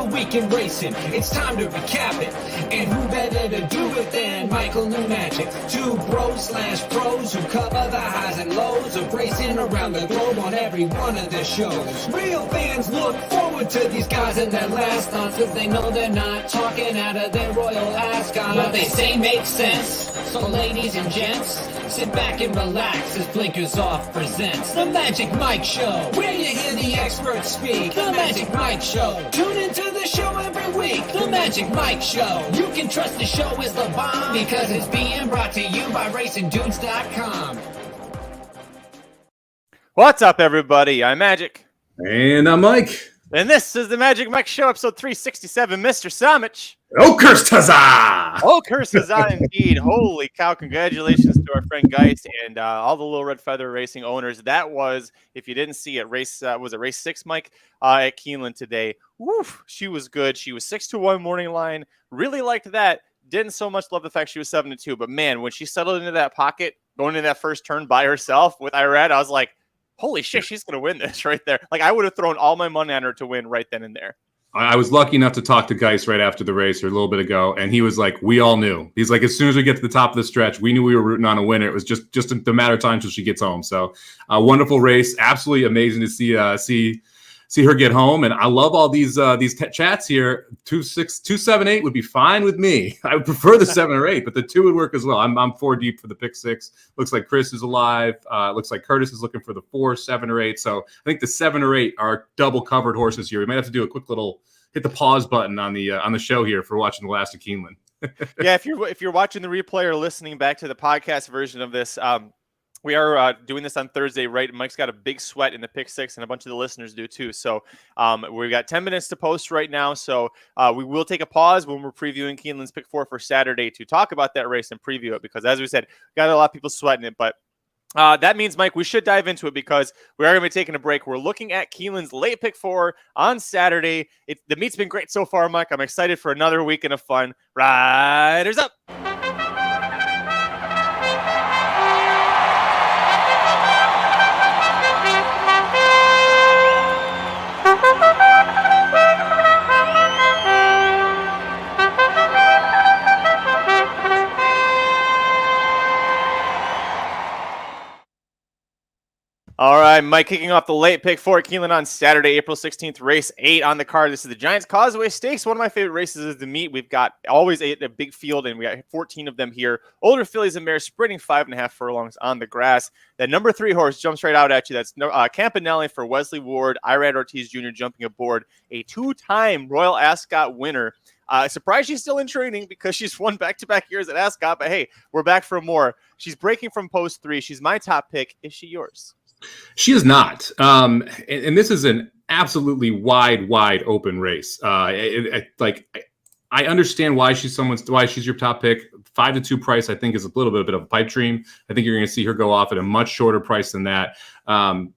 week in racing. It's time to recap it. And who better to do it than Michael and Magic? Two bros/pros who cover the highs and lows of racing around the globe on every one of their shows. Real fans look forward to these guys and their last thoughts, cause they know they're not talking out of their royal ascot. What they say makes sense. So ladies and gents, sit back and relax as Blinkers Off presents The Magic Mike Show, where you hear the experts speak. The Magic Mike Show. Tune into the show every week. The Magic Mike Show. You can trust the show is the bomb because it's being brought to you by RacingDudes.com. What's up, everybody? I'm Magic. And I'm Mike. And this is the Magic Mike Show, episode 367, Mr. Somich. Oh, cursed huzzah! Oh, cursed huzzah indeed. Holy cow, congratulations to our friend Geist and all the Little Red Feather Racing owners. That was, if you didn't see it, race 6, Mike, at Keeneland today. Woof, she was good. She was 6-1 morning line. Really liked that. Didn't so much love the fact she was 7-2. But, man, when she settled into that pocket, going into that first turn by herself with Irad, I was like, holy shit, she's going to win this right there. Like, I would have thrown all my money on her to win right then and there. I was lucky enough to talk to Geist right after the race or a little bit ago, and he was like, we all knew. He's like, as soon as we get to the top of the stretch, we knew we were rooting on a winner. It was just a matter of time until she gets home. So a wonderful race. Absolutely amazing to see her get home. And I love all these chats here. 2-6-2-7-8 would be fine with me. I would prefer the 7 or 8, but the 2 would work as well. I'm 4 deep for the pick 6. Looks like Chris is alive. Looks like Curtis is looking for the 4, 7, or 8. So I think the 7 or 8 are double covered horses here. We might have to do a quick little hit the pause button on the show here for watching the last of Keeneland. Yeah, if you're watching the replay or listening back to the podcast version of this, we are doing this on Thursday, right? Mike's got a big sweat in the pick 6, and a bunch of the listeners do too. So we've got 10 minutes to post right now. So we will take a pause when we're previewing Keeneland's pick 4 for Saturday to talk about that race and preview it, because as we said, got a lot of people sweating it. But that means, Mike, we should dive into it because we are going to be taking a break. We're looking at Keeneland's late pick 4 on Saturday. The meet's been great so far, Mike. I'm excited for another weekend of fun. Riders up! All right, Mike, kicking off the late pick 4 at Keeneland on Saturday, April 16th, race 8 on the card. This is the Giants Causeway Stakes. One of my favorite races is the meet. We've got always a big field, and we got 14 of them here. Older fillies and mares sprinting 5.5 furlongs on the grass. That number 3 horse jumps right out at you. That's Campanelli for Wesley Ward. Irad Ortiz Jr. jumping aboard, a 2-time Royal Ascot winner. Surprised she's still in training because she's won back-to-back years at Ascot. But, hey, we're back for more. She's breaking from post 3. She's my top pick. Is she yours? She is not. And this is an absolutely wide open race. I understand why she's your top pick. 5-2 price, I think, is a little bit of a pipe dream. I think you're going to see her go off at a much shorter price than that. And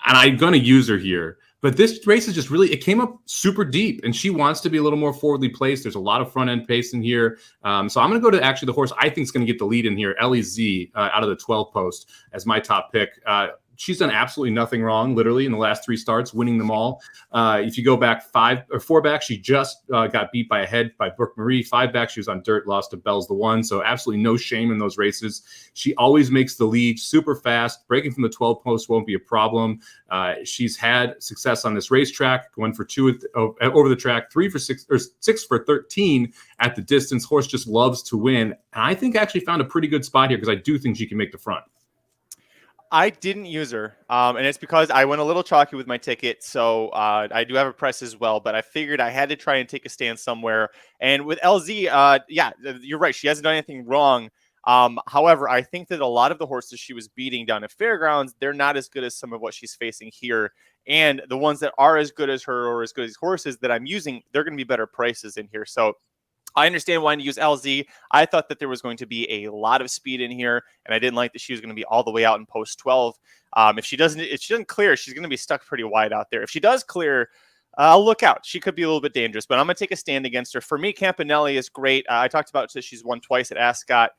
I'm going to use her here. But this race is just really, it came up super deep, and she wants to be a little more forwardly placed. There's a lot of front end pace in here. So I'm going to go to actually the horse I think is going to get the lead in here, LEZ, out of the 12 post as my top pick. She's done absolutely nothing wrong, literally, in the last 3 starts, winning them all. If you go back 4 back, she just got beat by a head by Brooke Marie. 5 back, she was on dirt, lost to Bell's the One. So absolutely no shame in those races. She always makes the lead super fast. Breaking from the 12 post won't be a problem. She's had success on this racetrack, going for 2 over the track, 3 for 6 or 6 for 13 at the distance. Horse just loves to win. And I think I actually found a pretty good spot here because I do think she can make the front. I didn't use her, and it's because I went a little chalky with my ticket, so I do have a press as well, but I figured I had to try and take a stand somewhere. And with LZ, yeah, you're right. She hasn't done anything wrong. However, I think that a lot of the horses she was beating down at Fairgrounds, they're not as good as some of what she's facing here. And the ones that are as good as her or as good as horses that I'm using, they're going to be better prices in here. So I understand why to use LZ. I thought that there was going to be a lot of speed in here, and I didn't like that she was going to be all the way out in post 12. If she doesn't clear, she's going to be stuck pretty wide out there. If she does clear, I'll look out. She could be a little bit dangerous, but I'm going to take a stand against her. For me, Campanelli is great. I talked about that she's won twice at Ascot.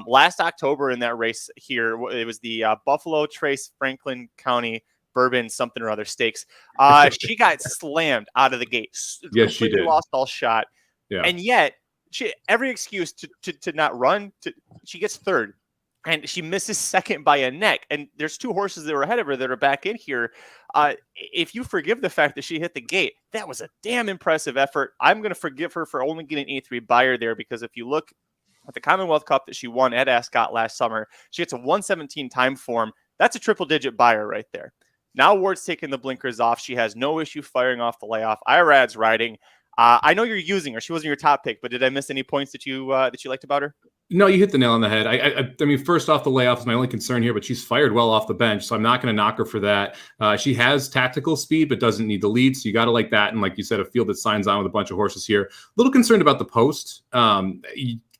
Last October in that race here, it was the Buffalo Trace Franklin County bourbon something or other stakes. She got slammed out of the gate. Yes, she did. Lost all shot. Yeah. And yet she every excuse to not run. She gets third. And she misses second by a neck. And there's two horses that were ahead of her that are back in here. If you forgive the fact that she hit the gate, that was a damn impressive effort. I'm going to forgive her for only getting A3 buyer there, because if you look at the Commonwealth Cup that she won at Ascot last summer, she gets a 117 time form. That's a triple-digit buyer right there. Now Ward's taking the blinkers off. She has no issue firing off the layoff. Irad's riding. I know you're using her. She wasn't your top pick, but did I miss any points that you liked about her? No, you hit the nail on the head. I mean, first off, the layoff is my only concern here, but she's fired well off the bench, so I'm not going to knock her for that. She has tactical speed, but doesn't need the lead, so you got to like that. And like you said, a field that signs on with a bunch of horses here. A little concerned about the post.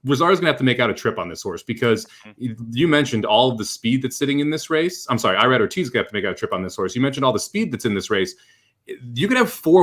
Rizar's going to have to make out a trip on this horse, because you mentioned all of the speed that's sitting in this race. I'm sorry, Irad Ortiz going to have to make out a trip on this horse. You mentioned all the speed that's in this race. You could have 5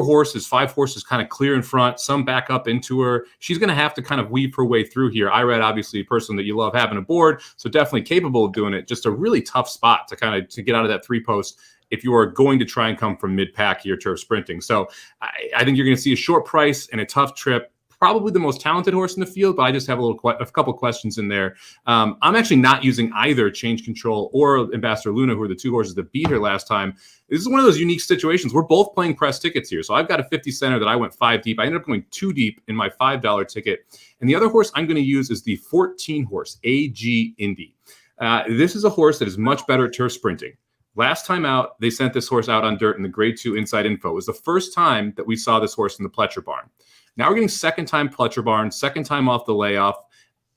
horses kind of clear in front, some back up into her. She's going to have to kind of weave her way through here. Irad, obviously, a person that you love having aboard, so definitely capable of doing it. Just a really tough spot to get out of that 3 post if you are going to try and come from mid-pack here turf sprinting. So I think you're going to see a short price and a tough trip. Probably the most talented horse in the field, but I just have a couple questions in there. I'm actually not using either Change Control or Ambassador Luna, who are the 2 horses that beat her last time. This is one of those unique situations. We're both playing press tickets here. So I've got a 50 center that I went 5 deep. I ended up going 2 deep in my $5 ticket. And the other horse I'm going to use is the 14 horse, AG Indy. This is a horse that is much better at turf sprinting. Last time out, they sent this horse out on dirt in the grade 2 inside info. It was the first time that we saw this horse in the Pletcher barn. Now we're getting second time Pletcher barn, second time off the layoff.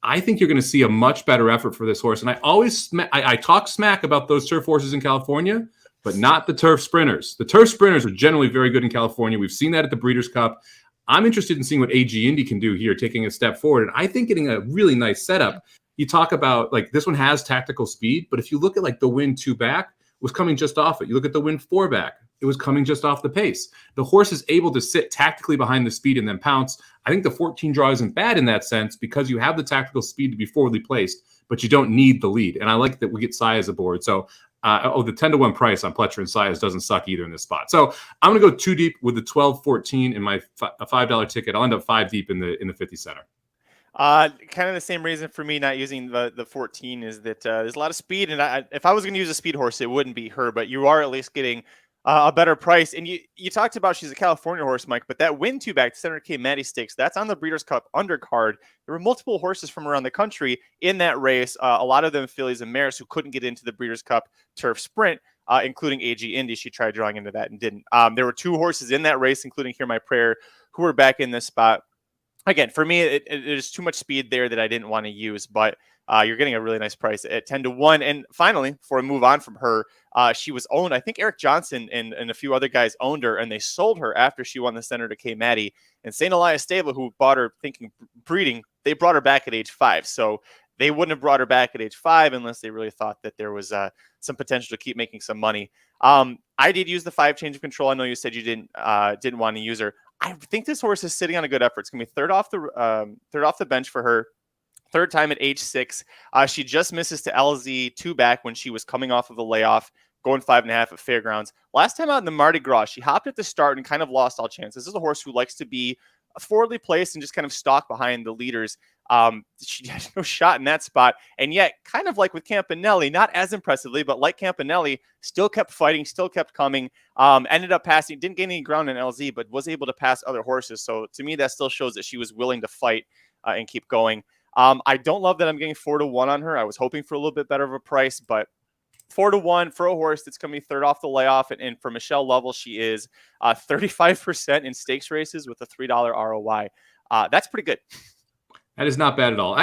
I think you're going to see a much better effort for this horse. And I talk smack about those turf horses in California, but not the turf sprinters. The turf sprinters are generally very good in California. We've seen that at the Breeders' Cup. I'm interested in seeing what AG Indy can do here, taking a step forward. And I think getting a really nice setup. You talk about, like, this one has tactical speed, but if you look at like the win 2 back, was coming just off it. You look at the win 4 back, it was coming just off the pace. The horse is able to sit tactically behind the speed and then pounce. I think the 14 draw isn't bad in that sense, because you have the tactical speed to be forwardly placed, but you don't need the lead. And I like that we get Saez aboard. So the 10-1 price on Pletcher and Saez doesn't suck either in this spot. So I'm going to go 2 deep with the 12-14 in my $5 ticket. I'll end up 5 deep in the 50 center. Kind of the same reason for me not using the 14 is that there's a lot of speed, and if I was going to use a speed horse, it wouldn't be her, but you are at least getting a better price. And you talked about she's a California horse, Mike, but that win 2 back, the $700K Maddie Stakes, that's on the Breeders' Cup undercard. There were multiple horses from around the country in that race, a lot of them fillies and mares who couldn't get into the Breeders' Cup turf sprint, including AG Indy. She tried drawing into that and didn't. There were 2 horses in that race, including Hear My Prayer, who were back in this spot. Again, for me, there's too much speed there that I didn't want to use, but you're getting a really nice price at 10-1. And finally, before I move on from her, she was owned. I think Eric Johnson and a few other guys owned her, and they sold her after she won the Senator K. Maddie. And St. Elias Stable, who bought her thinking breeding, they brought her back at age 5. So they wouldn't have brought her back at age 5 unless they really thought that there was some potential to keep making some money. I did use the 5 change of control. I know you said you didn't want to use her. I think this horse is sitting on a good effort. It's going to be third off the bench for her. 3rd time at age 6. She just misses to LZ 2 back when she was coming off of a layoff, going 5.5 at Fairgrounds. Last time out in the Mardi Gras, she hopped at the start and kind of lost all chances. This is a horse who likes to be forwardly placed and just kind of stalk behind the leaders. She had no shot in that spot. And yet, kind of like with Campanelli, not as impressively, but like Campanelli, still kept fighting, still kept coming, ended up passing, didn't gain any ground in LZ, but was able to pass other horses. So to me, that still shows that she was willing to fight and keep going. I don't love that I'm getting 4-1 on her. I was hoping for a little bit better of a price, but 4-1 for a horse that's going to be third off the layoff. And for Michelle Lovell, she is 35% in stakes races with a $3 ROI. That's pretty good. That is not bad at all.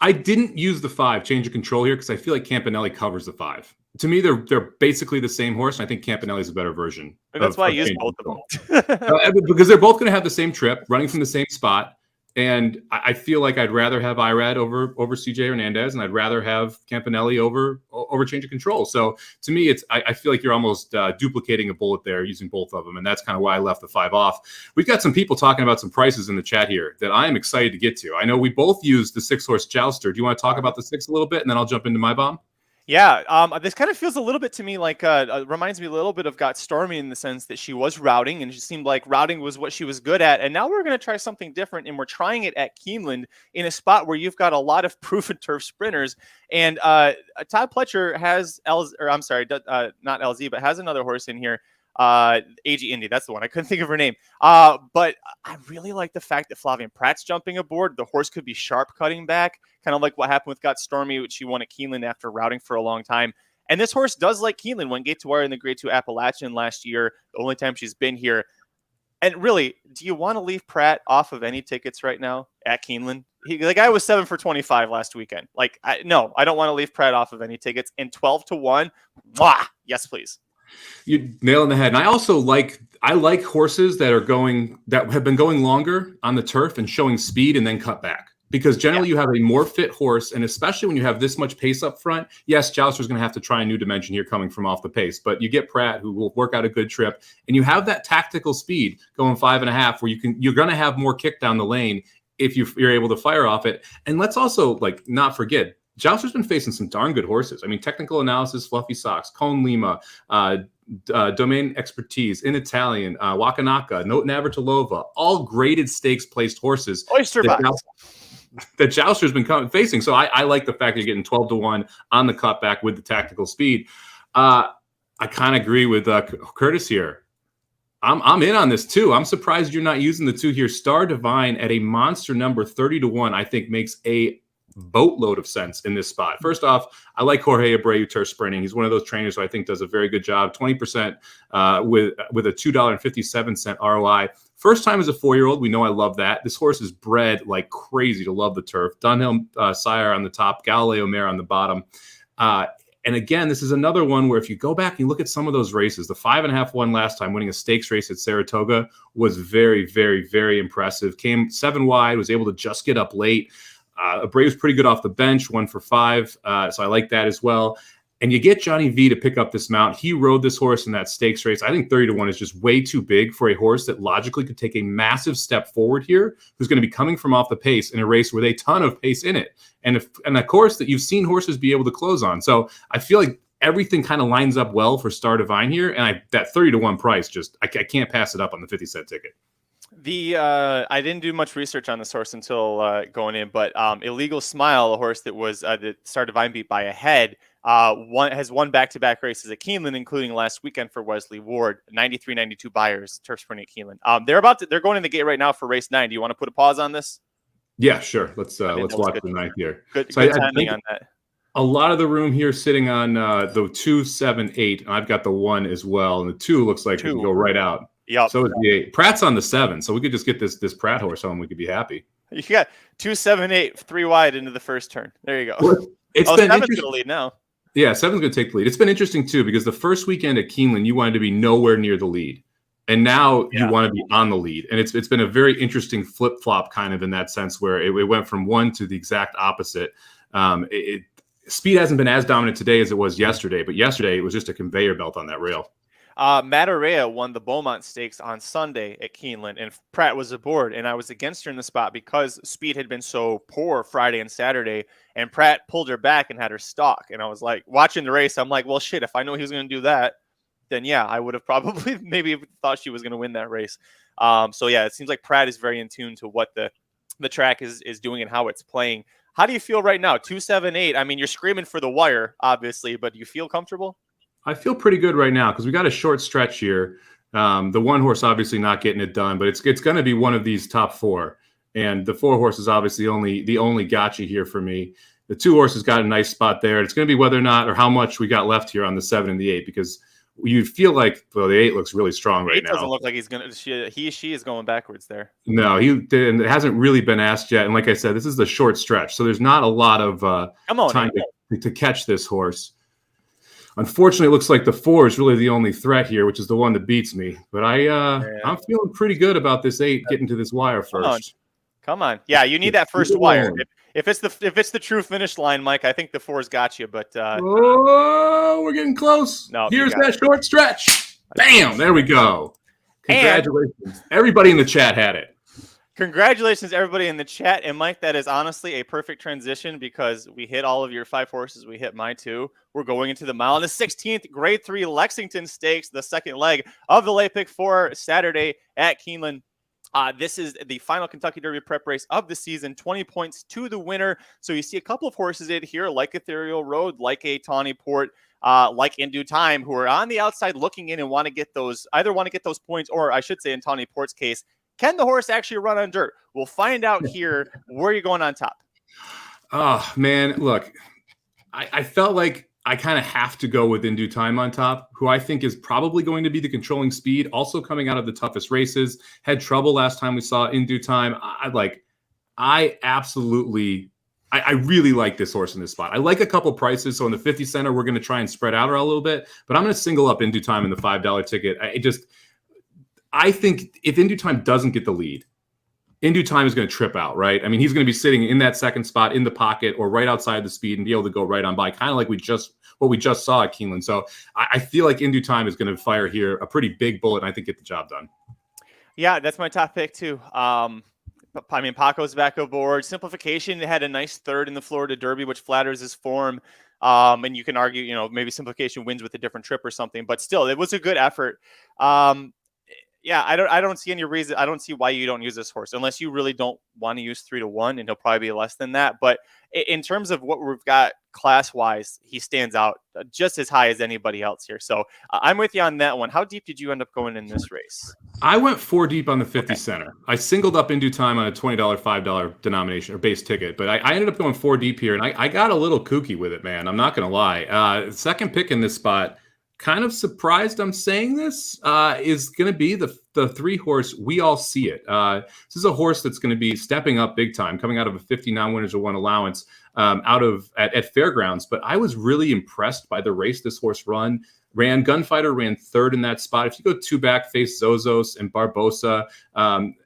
I didn't use the 5 change of control here because I feel like Campanelli covers the 5. To me, they're basically the same horse, and I think Campanelli is a better version. And that's why I use both of them. Because they're both going to have the same trip, running from the same spot. And I feel like I'd rather have Irad over CJ Hernandez, and I'd rather have Campanelli over change of control. So to me, I feel like you're almost duplicating a bullet there using both of them, and that's kind of why I left the 5 off. We've got some people talking about some prices in the chat here that I am excited to get to. I know we both used the 6-horse Jouster. Do you want to talk about the 6 a little bit, and then I'll jump into my bomb? Yeah, this kind of feels a little bit to me like reminds me a little bit of Got Stormy in the sense that she was routing, and it seemed like routing was what she was good at. And now we're going to try something different, and we're trying it at Keeneland in a spot where you've got a lot of proven turf sprinters. And Todd Pletcher has not LZ, but has another horse in here. AG Indy, that's the one. I couldn't think of her name. But I really like the fact that Flavian Pratt's jumping aboard. The horse could be sharp cutting back, kind of like what happened with Got Stormy, which she won at Keeneland after routing for a long time. And this horse does like Keeneland, won Gate to Wire in the Grade 2 Appalachian last year, the only time she's been here. And really, do you want to leave Pratt off of any tickets right now at Keeneland? The guy was 7 for 25 last weekend. No, I don't want to leave Pratt off of any tickets. And 12-1, yes, please. You nail in the head. And I also like horses that have been going longer on the turf and showing speed and then cut back. Because generally you have a more fit horse, and especially when you have this much pace up front, yes, Jouster's going to have to try a new dimension here coming from off the pace, but you get Pratt who will work out a good trip, and you have that tactical speed going 5.5 where you're going to have more kick down the lane if you're able to fire off it. And let's also not forget, Jouster's been facing some darn good horses. I mean, Technical Analysis, Fluffy Socks, Cone Lima, Domain Expertise, In Italian, Wakanaka, Note Navratilova, all graded stakes placed horses. Oyster Box. That Jouster's been facing. So I like the fact that you're getting 12-1 on the cutback with the tactical speed. I kind of agree with Curtis here. I'm in on this too. I'm surprised you're not using the 2 here. Star Divine at a monster number 30-1, I think makes a boatload of sense in this spot. First off, I like Jorge Abreu turf sprinting. He's one of those trainers who I think does a very good job. 20% with a $2.57 ROI. First time as a 4-year-old. We know I love that. This horse is bred like crazy to love the turf. Dunhill Sire on the top, Galileo Mare on the bottom. And again, this is another one where if you go back and you look at some of those races, the 5.5 one last time, winning a stakes race at Saratoga was very, very, very impressive. Came 7 wide, was able to just get up late. Abreu's pretty good off the bench, 1 for 5. So I like that as well. And you get Johnny V to pick up this mount. He rode this horse in that stakes race. I think 30-1 is just way too big for a horse that logically could take a massive step forward here, who's going to be coming from off the pace in a race with a ton of pace in it. And a course that you've seen horses be able to close on. So I feel like everything kind of lines up well for Star Divine here. And that 30-1 price, I can't pass it up on the 50-cent ticket. I didn't do much research on this horse until going in, but Illegal Smile, a horse that was that Star Divine beat by a head, has won back-to-back races at Keeneland, including last weekend for Wesley Ward. 93-92 buyers, turf sprinting at Keeneland. They're going in the gate right now for race 9. Do you want to put a pause on this? Yeah, sure. Let's watch the 9th here. Good timing on that. A lot of the room here sitting on the 2, 7, 8. And I've got the 1 as well, and the 2 looks like it can go right out. Yep. So is the 8. Pratt's on the 7, so we could just get this Pratt horse home. We could be happy. You got 2, 7, 8, 3 wide into the first turn. There you go. Well, it's been 7's going to lead now. Yeah, 7's going to take the lead. It's been interesting too because the first weekend at Keeneland, you wanted to be nowhere near the lead, and now you want to be on the lead. And it's been a very interesting flip flop kind of in that sense where it went from one to the exact opposite. Speed hasn't been as dominant today as it was yesterday, but yesterday it was just a conveyor belt on that rail. Matarea won the Beaumont Stakes on Sunday at Keeneland, and Pratt was aboard, and I was against her in the spot because Speed had been so poor Friday and Saturday, and Pratt pulled her back and had her stalk. And I was like, watching the race, I'm like, well, shit, if I know he was going to do that, then yeah, I would have probably maybe thought she was going to win that race. So yeah, it seems like Pratt is very in tune to what the track is doing and how it's playing. How do you feel right now? 2, 7, 8. I mean, you're screaming for the wire, obviously, but do you feel comfortable? I feel pretty good right now because we got a short stretch here. The 1 horse obviously not getting it done, but it's going to be one of these top 4. And the 4 horse is obviously the only gotcha here for me. The 2 horses got a nice spot there. It's going to be whether or not or how much we got left here on the 7 and the 8 because you feel like the 8 looks really strong right now. Doesn't look like he's going to. She is going backwards there. No, it hasn't really been asked yet. And like I said, this is the short stretch, so there's not a lot of time to catch this horse. Unfortunately, it looks like the 4 is really the only threat here, which is the one that beats me. But I'm feeling pretty good about this 8 getting to this wire first. Come on. Yeah, you need that first wire. If it's the true finish line, Mike, I think the 4's got you. But we're getting close. No, here's that short stretch. Bam! There we go. Congratulations. Everybody in the chat had it. Congratulations, everybody in the chat. And Mike, that is honestly a perfect transition because we hit all of your 5 horses. We hit my 2. We're going into the mile in the 16th Grade 3 Lexington Stakes, the second leg of the late pick for Saturday at Keeneland. This is the final Kentucky Derby prep race of the season, 20 points to the winner. So you see a couple of horses in here, like Ethereal Road, like a Tawny Port, like In Due Time, who are on the outside looking in and want to get those points, or I should say in Tawny Port's case, can the horse actually run on dirt? We'll find out here. Where are you going on top? Oh, man, look, I felt like I kind of have to go with In Due Time on top, who I think is probably going to be the controlling speed, also coming out of the toughest races. Had trouble last time we saw In Due Time. I really like this horse in this spot. I like a couple prices. So in the 50 center, we're going to try and spread out a little bit, but I'm going to single up In Due Time in the $5 ticket. I think if In Due Time doesn't get the lead, In Due Time is going to trip out, right? I mean, he's going to be sitting in that second spot in the pocket or right outside the speed and be able to go right on by, kind of like what we just saw at Keeneland. So I feel like In Due Time is going to fire here a pretty big bullet and I think get the job done. Yeah, that's my top pick too. I mean, Paco's back aboard. Simplification had a nice third in the Florida Derby, which flatters his form. And you can argue, maybe Simplification wins with a different trip or something, but still, it was a good effort. Yeah, I don't see any reason. I don't see why you don't use this horse unless you really don't want to use 3-1, and he'll probably be less than that. But in terms of what we've got class wise, he stands out just as high as anybody else here. So I'm with you on that one. How deep did you end up going in this race? I went 4 deep on the 50 center. I singled up In Due Time on a $20, $5 denomination or base ticket, but I ended up going 4 deep here, and I got a little kooky with it, man. I'm not going to lie. Second pick in this spot. Kind of surprised I'm saying this, is going to be the 3-horse We All See It. This is a horse that's going to be stepping up big time, coming out of a 59 winners of 1 allowance at Fairgrounds. But I was really impressed by the race this horse ran. Gunfighter ran 3rd in that spot. If you go 2 back, face Zozos and Barbosa,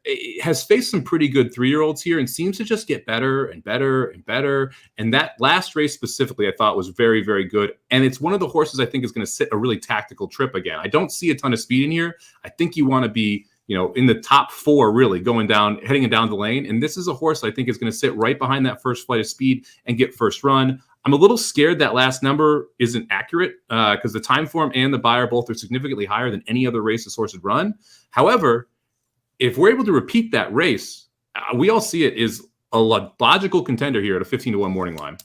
it has faced some pretty good 3-year-olds here and seems to just get better and better and better. And that last race specifically, I thought was very, very good. And it's one of the horses I think is going to sit a really tactical trip again. I don't see a ton of speed in here. I think you want to be, in the top 4, really heading down the lane. And this is a horse I think is going to sit right behind that first flight of speed and get first run. I'm a little scared that last number isn't accurate because the time form and the buyer both are significantly higher than any other race this horse had run. However, if we're able to repeat that race, We All See It is a logical contender here at a 15-1 morning line.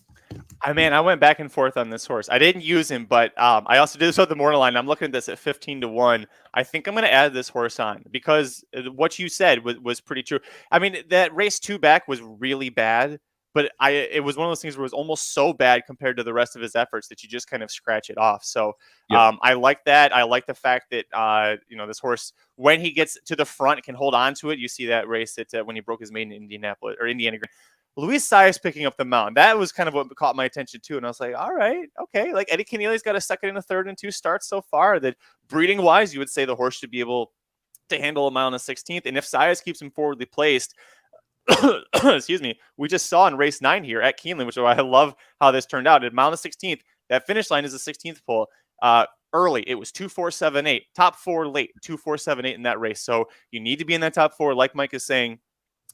I went back and forth on this horse. I didn't use him, but I also did this with the morning line. I'm looking at this at 15-1. I think I'm going to add this horse on because what you said was pretty true. I mean, that race 2 back was really bad. But it was one of those things where it was almost so bad compared to the rest of his efforts that you just kind of scratch it off. So I like that. I like the fact that, this horse, when he gets to the front, can hold on to it. You see that race when he broke his maiden in Indianapolis or Indiana. Luis Saez picking up the mount. That was kind of what caught my attention too. And I was like, all right, okay. Like Eddie Keneally's got a second and a third and 2 starts so far that breeding wise, you would say the horse should be able to handle a mile on the 16th. And if Saez keeps him forwardly placed, excuse me, we just saw in race 9 here at Keeneland, which I love how this turned out. At mile on the 16th, that finish line is the 16th pole. Early, it was 2-4-7-8. Top 4 late, 2-4-7-8 in that race. So you need to be in that top 4, like Mike is saying,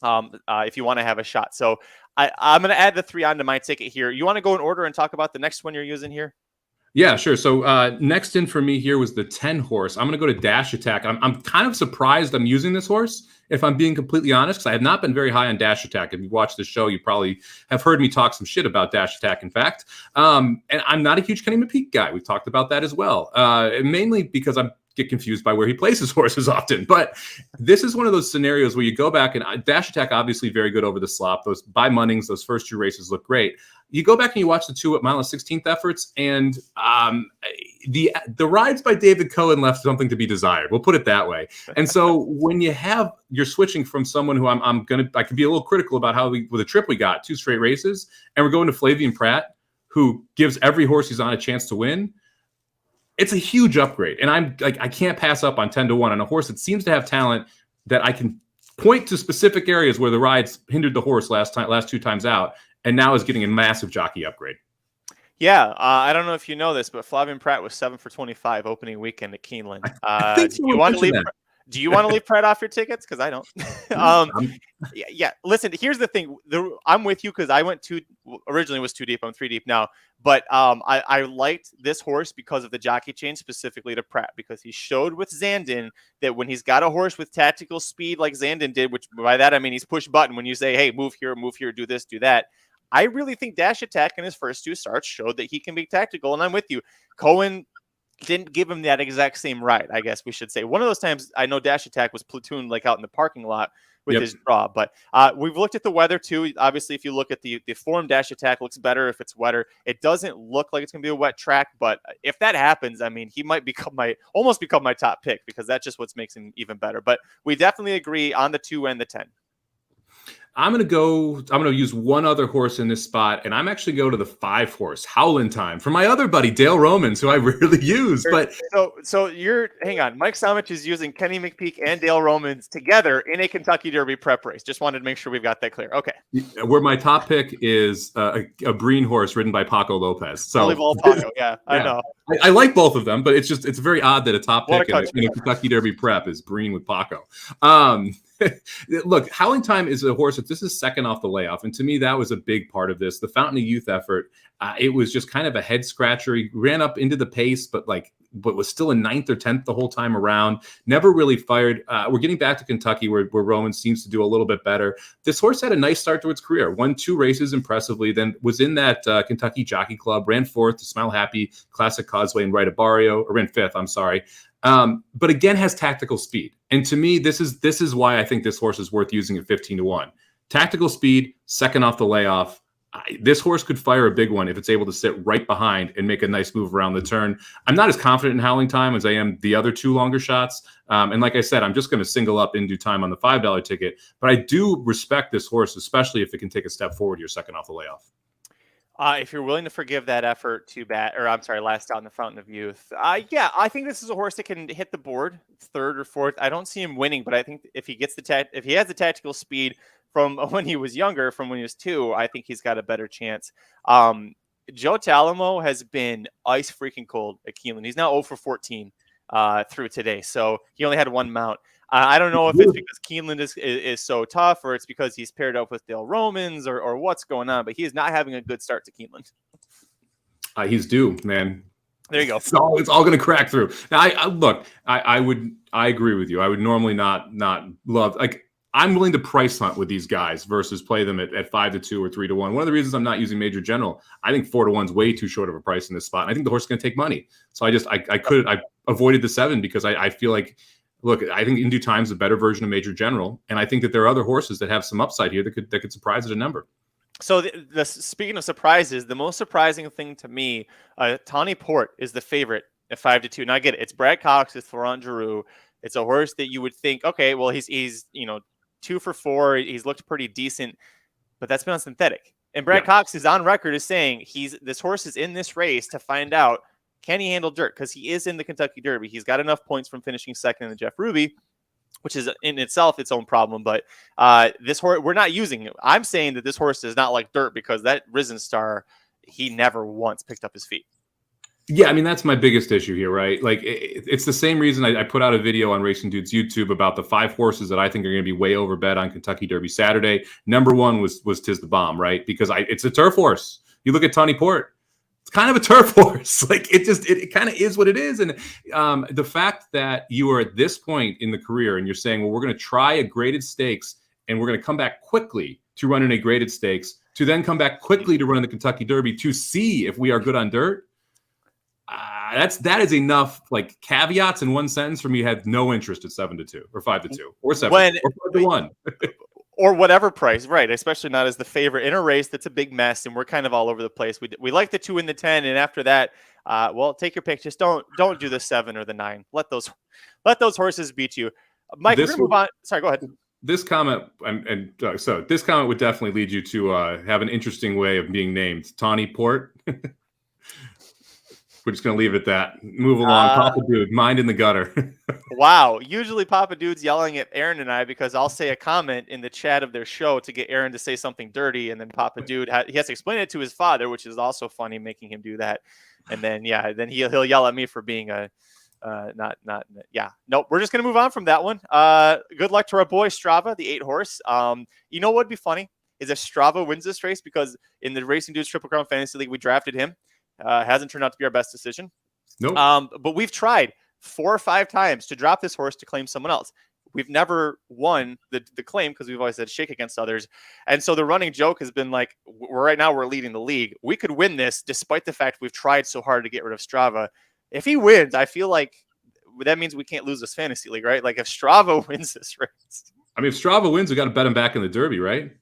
if you want to have a shot. So I'm going to add the 3 onto my ticket here. You want to go in order and talk about the next one you're using here? Yeah, sure. So next in for me here was the 10-horse. I'm going to go to Dash Attack. I'm kind of surprised I'm using this horse, if I'm being completely honest, because I have not been very high on Dash Attack. If you watch the show, you probably have heard me talk some shit about Dash Attack, in fact. And I'm not a huge Kenny McPeak guy. We've talked about that as well, mainly because I get confused by where he places horses often. But this is one of those scenarios where you go back and Dash Attack, obviously very good over the slop. Those by Munnings, those first 2 races look great. You go back and you watch the 2 at mile and 16th efforts, and the rides by David Cohen left something to be desired. We'll put it that way. And so when you're switching from someone who I can be a little critical about with the trip we got 2 straight races, and we're going to Flavian Pratt, who gives every horse he's on a chance to win. It's a huge upgrade, and I can't pass up on 10-1 on a horse that seems to have talent that I can point to specific areas where the rides hindered the horse last 2 times out, and now is getting a massive jockey upgrade. Yeah, I don't know if you know this, but Flavian Pratt was 7 for 25 opening weekend at Keeneland. I think you want to leave? Do you want to leave Pratt off your tickets? Because I don't. Yeah. Listen, here's the thing. I'm with you because I went originally was 2 deep. I'm 3 deep now. But I liked this horse because of the jockey change, specifically to Pratt, because he showed with Zandon that when he's got a horse with tactical speed like Zandon did, which by that I mean he's push button when you say, hey, move here, do this, do that. I really think Dash Attack in his first 2 starts showed that he can be tactical, and I'm with you. Cohen didn't give him that exact same ride, I guess we should say. One of those times I know Dash Attack was platooned like out in the parking lot with his draw. But we've looked at the weather too. Obviously, if you look at the form, Dash Attack looks better if it's wetter. It doesn't look like it's going to be a wet track, but if that happens, I mean, he might almost become my top pick because that's just what makes him even better. But we definitely agree on the 2 and the 10. I'm going to use one other horse in this spot, and I'm actually go to the 5 horse, Howlin' Time, for my other buddy, Dale Romans, who I rarely use. But so hang on. Mike Somich is using Kenny McPeak and Dale Romans together in a Kentucky Derby prep race. Just wanted to make sure we've got that clear. Okay. Where my top pick is a green horse ridden by Paco Lopez. So Paco, yeah, I know. I like both of them, but it's very odd that a top pick in a Kentucky Derby prep is green with Paco. Look, Howling Time is a horse that this is second off the layoff. And to me, that was a big part of this. The Fountain of Youth effort, it was just kind of a head scratcher. He ran up into the pace, but was still in 9th or 10th the whole time around. Never really fired. We're getting back to Kentucky where Roman seems to do a little bit better. This horse had a nice start to its career. Won 2 races impressively, then was in that Kentucky Jockey Club, ran 4th to Smile Happy, Classic Causeway, and Rite of Barrio, or ran 5th, I'm sorry. But again, has tactical speed. And to me, this is why I think this horse is worth using at 15-1. Tactical speed, second off the layoff. This horse could fire a big one if it's able to sit right behind and make a nice move around the turn. I'm not as confident in Howling Time as I am the other 2 longer shots. And like I said, I'm just going to single up in due time on the $5 ticket. But I do respect this horse, especially if it can take a step forward here second off the layoff. If you're willing to forgive that effort last out in the Fountain of Youth. I think this is a horse that can hit the board 3rd or 4th. I don't see him winning, but I think if he gets if he has the tactical speed from when he was younger, from when he was 2, I think he's got a better chance. Joe Talamo has been ice freaking cold at Keeneland. He's now 0 for 14 through today, so he only had 1 mount. I don't know if it's because Keeneland is so tough, or it's because he's paired up with Dale Romans, or what's going on, but he is not having a good start to Keeneland. He's due, man. There you go. It's all going to crack through. Now, I agree with you. I would normally not love, I'm willing to price hunt with these guys versus play them at 5-2 or 3-1. One of the reasons I'm not using Major General, I think 4-1 is way too short of a price in this spot. And I think the horse is going to take money. So I avoided the 7 because I feel like, look, I think In Due Time is a better version of Major General, and I think that there are other horses that have some upside here that could surprise at a number. So speaking of surprises, the most surprising thing to me, Tawny Port is the favorite at 5-2. Now I get it; it's Brad Cox, it's Florent Giroux. It's a horse that you would think, okay, well he's 2 for 4, he's looked pretty decent, but that's been on synthetic. And Brad Cox is on record as saying this horse is in this race to find out, can he handle dirt? Because he is in the Kentucky Derby. He's got enough points from finishing second in the Jeff Ruby, which is in itself its own problem. But this horse, we're not using it. I'm saying that this horse is not like dirt because that Risen Star, he never once picked up his feet. Yeah, I mean, that's my biggest issue here, right? Like, it's the same reason I put out a video on Racing Dude's YouTube about the 5 horses that I think are going to be way overbet on Kentucky Derby Saturday. Number 1 was Tiz the Bomb, right? Because it's a turf horse. You look at Tawny Port, it's kind of a turf horse. Like, it kind of is what it is. And the fact that you are at this point in the career and you're saying, well, we're going to try a graded stakes and we're going to come back quickly to run in a graded stakes, to then come back quickly to run the Kentucky Derby to see if we are good on dirt. That is enough like caveats in one sentence for me to have no interest at 7-2 or 5-2 or 7 or 5-1 or whatever price, right? Especially not as the favorite in a race that's a big mess and we're kind of all over the place. We like the 2 and the 10, and after that, take your pick. Just don't do the 7 or the 9. Let those horses beat you. Mike, we're gonna move on. Sorry, go ahead. This comment so this comment would definitely lead you to have an interesting way of being named. Tawny Port. We're just going to leave it at that. Move along. Papa Dude, mind in the gutter. Wow. Usually Papa Dude's yelling at Aaron and I because I'll say a comment in the chat of their show to get Aaron to say something dirty. And then Papa Dude, he has to explain it to his father, which is also funny, making him do that. And then, he'll yell at me for being a Yeah. Nope. We're just going to move on from that one. Good luck to our boy Strava, the 8 horse. You know what would be funny is if Strava wins this race, because in the Racing Dudes Triple Crown Fantasy League, we drafted him. Hasn't turned out to be our best decision. Nope. But we've tried 4 or 5 times to drop this horse to claim someone else. We've never won the claim because we've always had shake against others. And so the running joke has been like, right now we're leading the league. We could win this despite the fact we've tried so hard to get rid of Strava. If he wins, I feel like that means we can't lose this fantasy league, right? Like if Strava wins this race. I mean, if Strava wins, we got to bet him back in the Derby, right?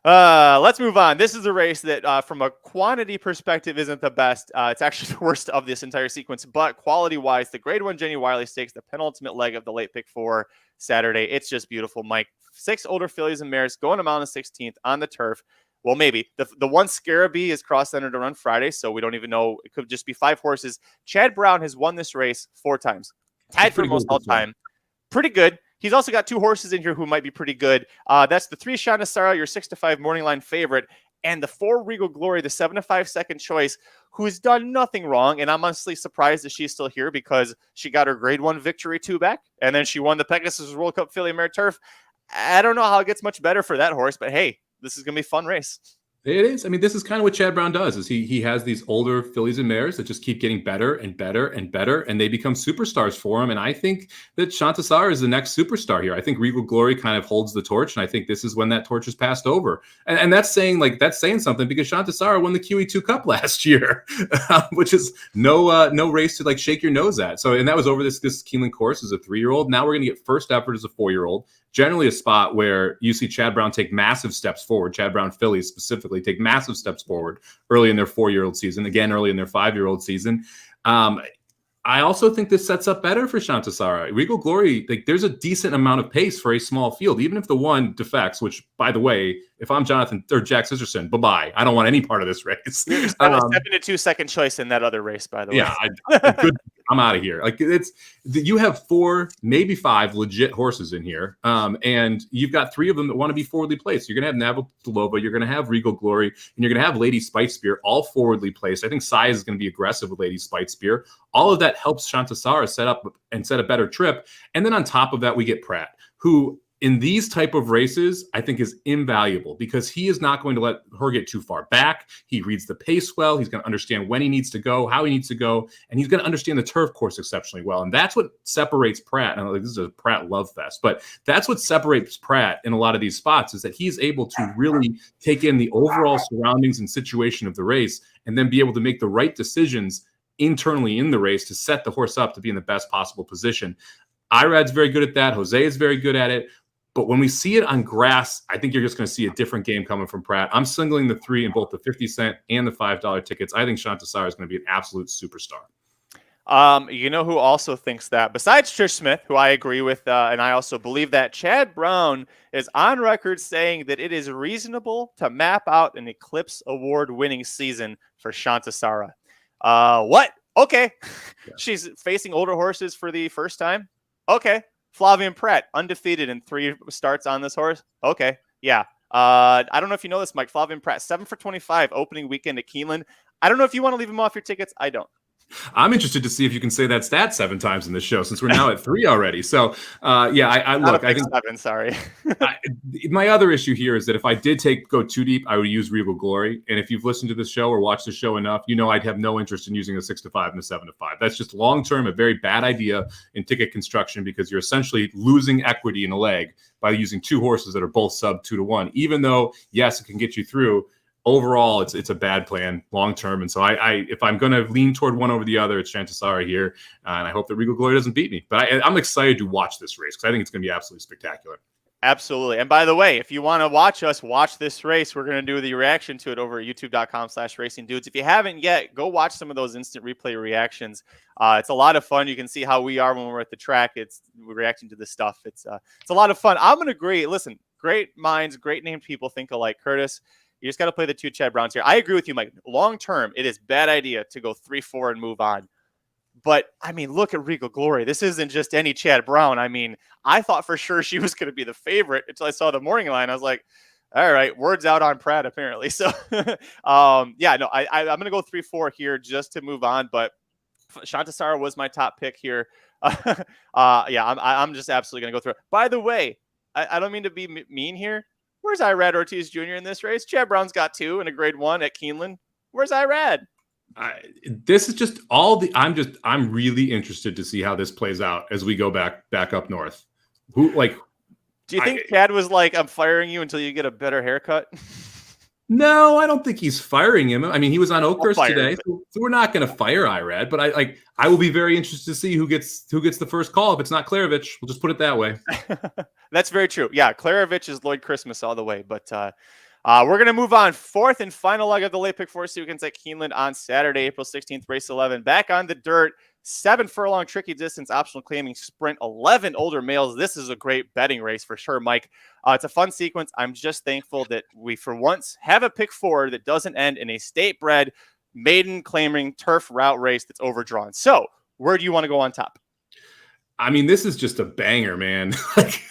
Let's move on. This is a race that from a quantity perspective isn't the best. It's actually the worst of this entire sequence, but quality-wise, the Grade 1 Jenny Wiley Stakes, the penultimate leg of the late pick 4 Saturday. It's just beautiful, Mike. 6 older fillies and mares going a mile on the 16th on the turf. Well, maybe. The one Scarabee is cross-centered to run Friday, so we don't even know. It could just be 5 horses. Chad Brown has won this race 4 times. Tied for most all time. Pretty good. He's also got 2 horses in here who might be pretty good. That's the 3 Shanasara, your 6-5 morning line favorite, and the 4 Regal Glory, the 7-5 second choice, who's done nothing wrong. And I'm honestly surprised that she's still here because she got her Grade 1 victory 2 back, and then she won the Pegasus World Cup Filly Mare Turf. I don't know how it gets much better for that horse, but hey, this is going to be a fun race. It is. I mean, this is kind of what Chad Brown does. Is he has these older fillies and mares that just keep getting better and better and better, and they become superstars for him. And I think that Shantasara is the next superstar here. I think Regal Glory kind of holds the torch, and I think this is when that torch is passed over. And that's saying something because Shantasara won the QE2 Cup last year, which is no race to like shake your nose at. So, and that was over this Keeneland course as a 3-year-old. Now we're going to get first effort as a 4-year-old. Generally a spot where you see Chad Brown take massive steps forward. Chad Brown fillies specifically take massive steps forward early in their 4-year-old season, again, early in their 5-year-old season. I also think this sets up better for Shantasara. Regal Glory, like there's a decent amount of pace for a small field, even if the one defects, which, by the way, if I'm Jonathan or Jack Sisterson, bye-bye. I don't want any part of this race. You're 7-2 second choice in that other race, by the way. Yeah, I'm out of here. Like you have 4, maybe 5 legit horses in here, and you've got 3 of them that want to be forwardly placed. You're going to have Navratilova, you're going to have Regal Glory, and you're going to have Lady Spitespear, all forwardly placed. I think Size is going to be aggressive with Lady Spitespear. All of that helps Shantasara set a better trip. And then on top of that, we get Pratt, who in these type of races, I think is invaluable because he is not going to let her get too far back. He reads the pace well. He's going to understand when he needs to go, how he needs to go, and he's going to understand the turf course exceptionally well. And that's what separates Pratt. And this is a Pratt love fest, but that's what separates Pratt in a lot of these spots is that he's able to really take in the overall surroundings and situation of the race and then be able to make the right decisions internally in the race to set the horse up to be in the best possible position. Irad's very good at that. Jose is very good at it. But when we see it on grass, I think you're just going to see a different game coming from Pratt. I'm singling the 3 in both the 50-cent and the $5 tickets. I think Shantasara is going to be an absolute superstar. You know who also thinks that? Besides Trish Smith, who I agree with, and I also believe that, Chad Brown is on record saying that it is reasonable to map out an Eclipse Award-winning season for Shantasara. What? Okay. Yeah. She's facing older horses for the first time. Okay. Flavian Pratt, undefeated in 3 starts on this horse. Okay. Yeah. I don't know if you know this, Mike. Flavian Pratt, 7 for 25 opening weekend at Keeneland. I don't know if you want to leave him off your tickets. I don't. I'm interested to see if you can say that stat 7 times in this show since we're now at 3 already. So, I think 7, sorry. My other issue here is that if I did go too deep, I would use Regal Glory. And if you've listened to the show or watched the show enough, you know I'd have no interest in using a 6-5 and a 7-5. That's just long-term a very bad idea in ticket construction because you're essentially losing equity in a leg by using 2 horses that are both sub 2-1. Even though, yes, it can get you through. Overall, it's a bad plan long term, and so I if I'm going to lean toward one over the other, it's Shantasara here, and I hope that Regal Glory doesn't beat me. But I'm excited to watch this race because I think it's going to be absolutely spectacular. Absolutely. And by the way, if you want to watch this race, we're going to do the reaction to it over at youtube.com/racingdudes. If you haven't yet, go watch some of those instant replay reactions. It's a lot of fun. You can see how we are when we're at the track. We're reacting to this stuff. It's a lot of fun. I'm going to agree. Listen, great minds, great named people think alike. Curtis, you just got to play the 2 Chad Browns here. I agree with you, Mike. Long term, it is bad idea to go 3-4 and move on. But, I mean, look at Regal Glory. This isn't just any Chad Brown. I mean, I thought for sure she was going to be the favorite until I saw the morning line. I was like, all right, word's out on Pratt, apparently. So, I'm going to go 3-4 here just to move on. But Shantasara was my top pick here. Yeah, I'm just absolutely going to go through it. By the way, I don't mean to be mean here. Where's Irad Ortiz Jr. in this race? Chad Brown's got 2 and a grade 1 at Keeneland. Where's Irad? This is just I'm really interested to see how this plays out as we go back up north. Do you think Chad was like, I'm firing you until you get a better haircut? No, I don't think he's firing him. I mean, he was on Oakhurst today, so we're not going to fire Irad. But I will be very interested to see who gets the first call. If it's not Kalleward, we'll just put it that way. That's very true. Yeah, Kalleward is Lloyd Christmas all the way. But we're going to move on. 4th and final leg of the late pick 4 sequence at Keeneland on Saturday, April 16th, race 11. Back on the dirt. 7 furlong tricky distance optional claiming sprint, 11 older males. This is a great betting race for sure, Mike. It's a fun sequence. I'm just thankful that we for once have a pick 4 that doesn't end in a state bred maiden claiming turf route race that's overdrawn. So where do you want to go on top? I mean, this is just a banger, man.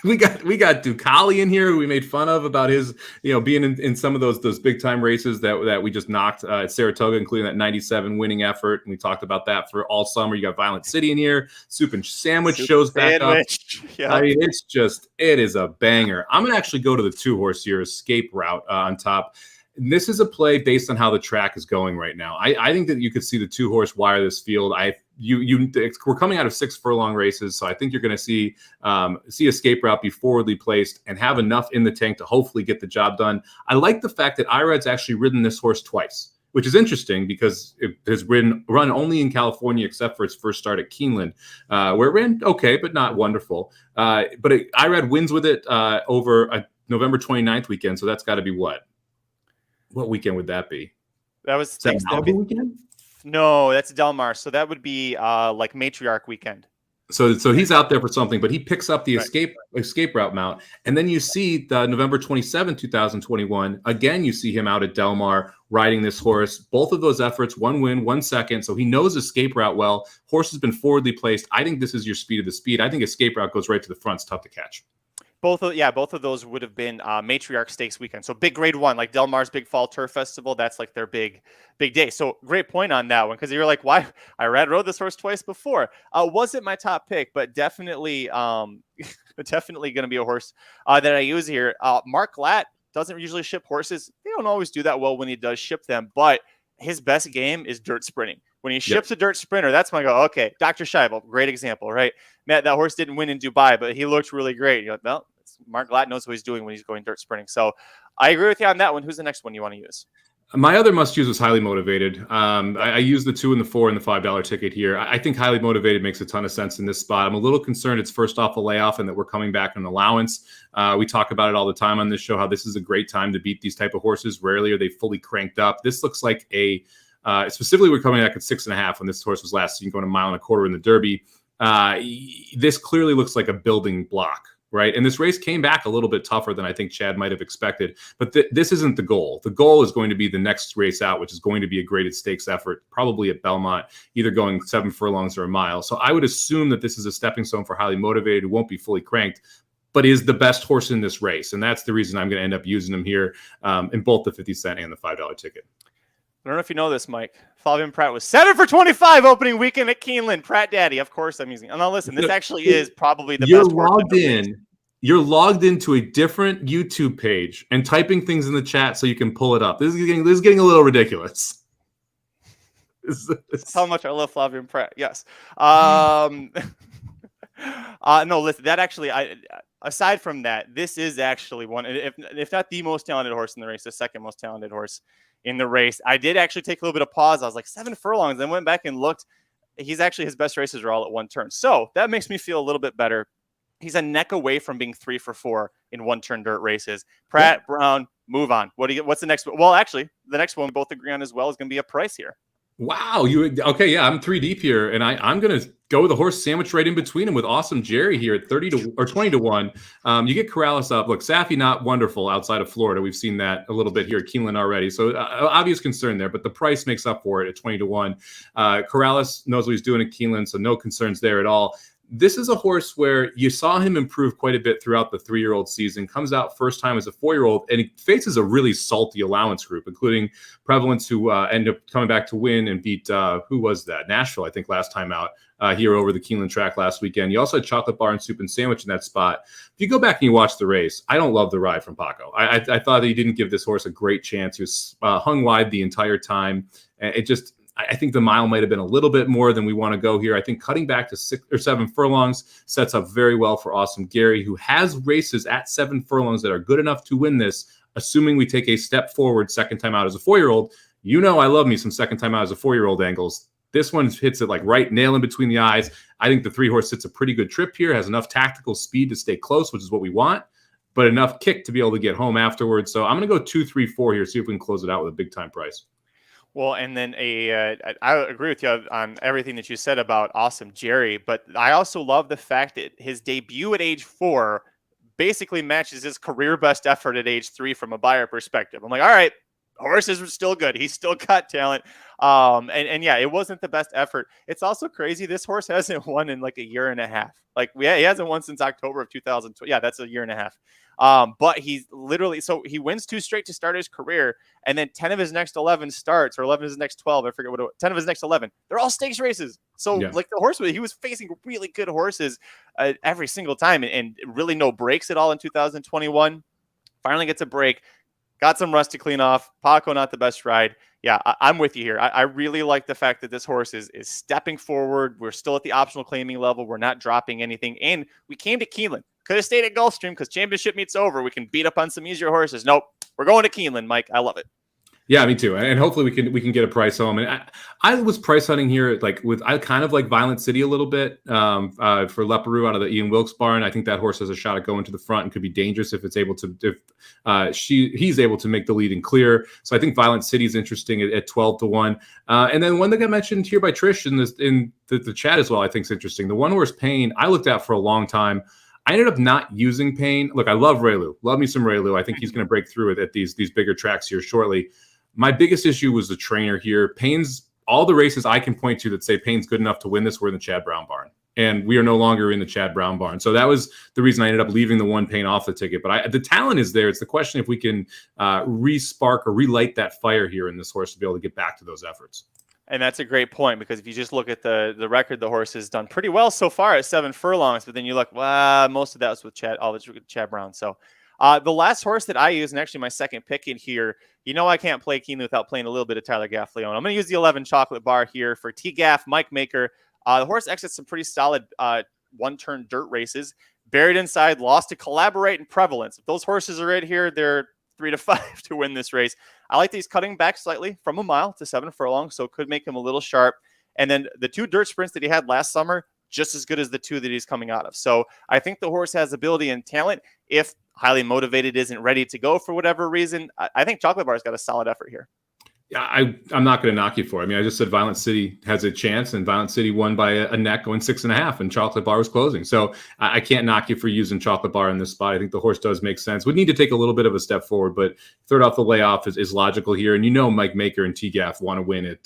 we got Ducali in here, who we made fun of about his, being in some of those big time races that we just knocked at Saratoga, including that 97 winning effort. And we talked about that for all summer. You got Violent City in here. Soup and Sandwich shows back up. Yep. I mean, it is a banger. I'm going to actually go to the 2-horse here, Escape Route on top. And this is a play based on how the track is going right now. I think that you could see the 2-horse wire this field. We're coming out of 6 furlong races, so I think you're going to see Escape Route be forwardly placed and have enough in the tank to hopefully get the job done. I like the fact that Irad's actually ridden this horse twice, which is interesting because it has run only in California except for its first start at Keeneland, where it ran okay, but not wonderful. But Irad wins with it over a November 29th weekend, so that's got to be what? What weekend would that be? That was Malibu weekend? No, that's Del Mar. So that would be like Matriarch weekend. So he's out there for something, but he picks up the escape route mount. And then you see the November 27, 2021. Again, you see him out at Del Mar riding this horse. Both of those efforts, 1 win, 1 second. So he knows escape route well. Horse has been forwardly placed. I think this is your speed of the speed. I think escape route goes right to the front. It's tough to catch. Both of those would have been Matriarch Stakes weekend. So big grade 1, like Del Mar's big fall turf festival. That's like their big day. So great point on that one, because you're like, why? I rode this horse twice before. Wasn't my top pick, but definitely going to be a horse that I use here. Mark Glatt doesn't usually ship horses. They don't always do that well when he does ship them, but his best game is dirt sprinting. When he ships a dirt sprinter, that's when I go, okay, Dr. Scheibel, great example, right? Matt, that horse didn't win in Dubai, but he looked really great. You're like, well, Mark Glatt knows what he's doing when he's going dirt sprinting. So I agree with you on that one. Who's the next one you want to use? My other must-use was Highly Motivated. I used the 2 and the 4 and the $5 ticket here. I think Highly Motivated makes a ton of sense in this spot. I'm a little concerned it's first off a layoff and that we're coming back on allowance. We talk about it all the time on this show, how this is a great time to beat these type of horses. Rarely are they fully cranked up. This looks like specifically we're coming back at 6.5 when this horse was last seen going 1.25 miles in the Derby. This clearly looks like a building block, right? And this race came back a little bit tougher than I think Chad might have expected. But this isn't the goal. The goal is going to be the next race out, which is going to be a graded stakes effort, probably at Belmont, either going 7 furlongs or a mile. So I would assume that this is a stepping stone for Highly Motivated, who won't be fully cranked, but is the best horse in this race. And that's the reason I'm going to end up using him here in both the 50 cent and the $5 ticket. I don't know if you know this, Mike. Flavien Prat was 7 for 25 opening weekend at Keeneland. Prat Daddy, of course I'm using. And now listen, this actually is probably the best horse. You're logged into a different YouTube page and typing things in the chat so you can pull it up. This is getting a little ridiculous. That's how much I love Flavien Prat. Yes. No, listen, that actually, aside from that, this is actually one, if not the most talented horse in the race, the second most talented horse in the race. I did actually take a little bit of pause. I was like 7 furlongs, then went back and looked. His best races are all at 1 turn. So that makes me feel a little bit better. He's a neck away from being 3 for 4 in 1-turn dirt races. Pratt, Brown, move on. What's the next one? Well, actually, the next one we both agree on as well is going to be a price here. Wow. Okay. Yeah, I'm 3 deep here, and I'm going to go with the horse sandwich right in between him with Awesome Jerry here at 20 to 1. You get Corrales up. Look, Safi not wonderful outside of Florida. We've seen that a little bit here at Keeneland already. So obvious concern there, but the price makes up for it at 20 to 1. Corrales knows what he's doing at Keeneland, so no concerns there at all. This is a horse where you saw him improve quite a bit throughout the 3-year-old season, comes out first time as a 4-year-old, and he faces a really salty allowance group, including Prevalence, who ended up coming back to win and beat, who was that? Nashville, I think, last time out here over the Keeneland track last weekend. You also had Chocolate Bar and Soup and Sandwich in that spot. If you go back and you watch the race, I don't love the ride from Paco. I thought that he didn't give this horse a great chance. He was hung wide the entire time. I think the mile might have been a little bit more than we want to go here. I think cutting back to 6 or 7 furlongs sets up very well for Awesome Gary, who has races at 7 furlongs that are good enough to win this, assuming we take a step forward second time out as a 4-year-old. I love me some second time out as a 4-year-old angles. This one hits it like right nail in between the eyes. I think the 3-horse sits a pretty good trip here, has enough tactical speed to stay close, which is what we want, but enough kick to be able to get home afterwards. So I'm going to go 2, 3, 4 here, see if we can close it out with a big time price. Well, and then I agree with you on everything that you said about Awesome Jerry, but I also love the fact that his debut at age 4 basically matches his career best effort at age 3 from a buyer perspective. I'm like, all right, horses are still good. He's still got talent. And yeah, it wasn't the best effort. It's also crazy. This horse hasn't won in like a year and a half. He hasn't won since October of 2012. Yeah, that's a year and a half. But he's literally, so he wins 2 straight to start his career, and then 10 of his next 11 starts, or 11 of his next 12, I forget 10 of his next 11, they're all stakes races. So the horse, he was facing really good horses every single time, and really no breaks at all in 2021. Finally gets a break, got some rust to clean off. Paco, not the best ride. Yeah, I'm with you here. I really like the fact that this horse is stepping forward. We're still at the optional claiming level. We're not dropping anything. And we came to Keeneland. Could have stayed at Gulfstream because championship meet's over. We can beat up on some easier horses. Nope. We're going to Keeneland, Mike. I love it. Yeah, me too. And hopefully we can get a price home. And I was price hunting here, I kind of like Violent City a little bit for Leparoux out of the Ian Wilkes barn. I think that horse has a shot at going to the front and could be dangerous if he's able to make the lead and clear. So I think Violent City is interesting at 12-1. And then one that got mentioned here by Trish in the chat as well, I think is interesting. The 1-horse Pain I looked at for a long time. I ended up not using Pain. Look, I love Raylu. Love me some Raylu. I think he's going to break through it at these bigger tracks here shortly. My biggest issue was the trainer here. Pain's, all the races I can point to that say Pain's good enough to win this were in the Chad Brown barn. And we are no longer in the Chad Brown barn. So that was the reason I ended up leaving the 1 Pain off the ticket. But the talent is there. It's the question if we can re-spark or relight that fire here in this horse to be able to get back to those efforts. And that's a great point, because if you just look at the record, the horse has done pretty well so far at 7 furlongs. But then you look, well, most of that was with Chad Brown. So the last horse that I use, and actually my second pick in here, I can't play Keeneland without playing a little bit of Tyler Gaffleone. I'm going to use the 11 Chocolate Bar here for T-Gaff, Mike Maker. The horse exits some pretty solid one-turn dirt races. Buried Inside, lost to Collaborate and Prevalence. If those horses are in here, they're 3-5 to win this race. I like these cutting back slightly from a mile to 7 furlongs, so it could make him a little sharp. And then the 2 dirt sprints that he had last summer, just as good as the 2 that he's coming out of. So I think the horse has ability and talent. If highly motivated isn't ready to go for whatever reason, I think Chocolate Bar's got a solid effort here. Yeah, I'm not going to knock you for it. I mean, I just said Violent City has a chance, and Violent City won by a neck going 6.5, and Chocolate Bar was closing. So I can't knock you for using Chocolate Bar in this spot. I think the horse does make sense. Would need to take a little bit of a step forward, but third off the layoff is logical here. And Mike Maker and T-Gaff want to win at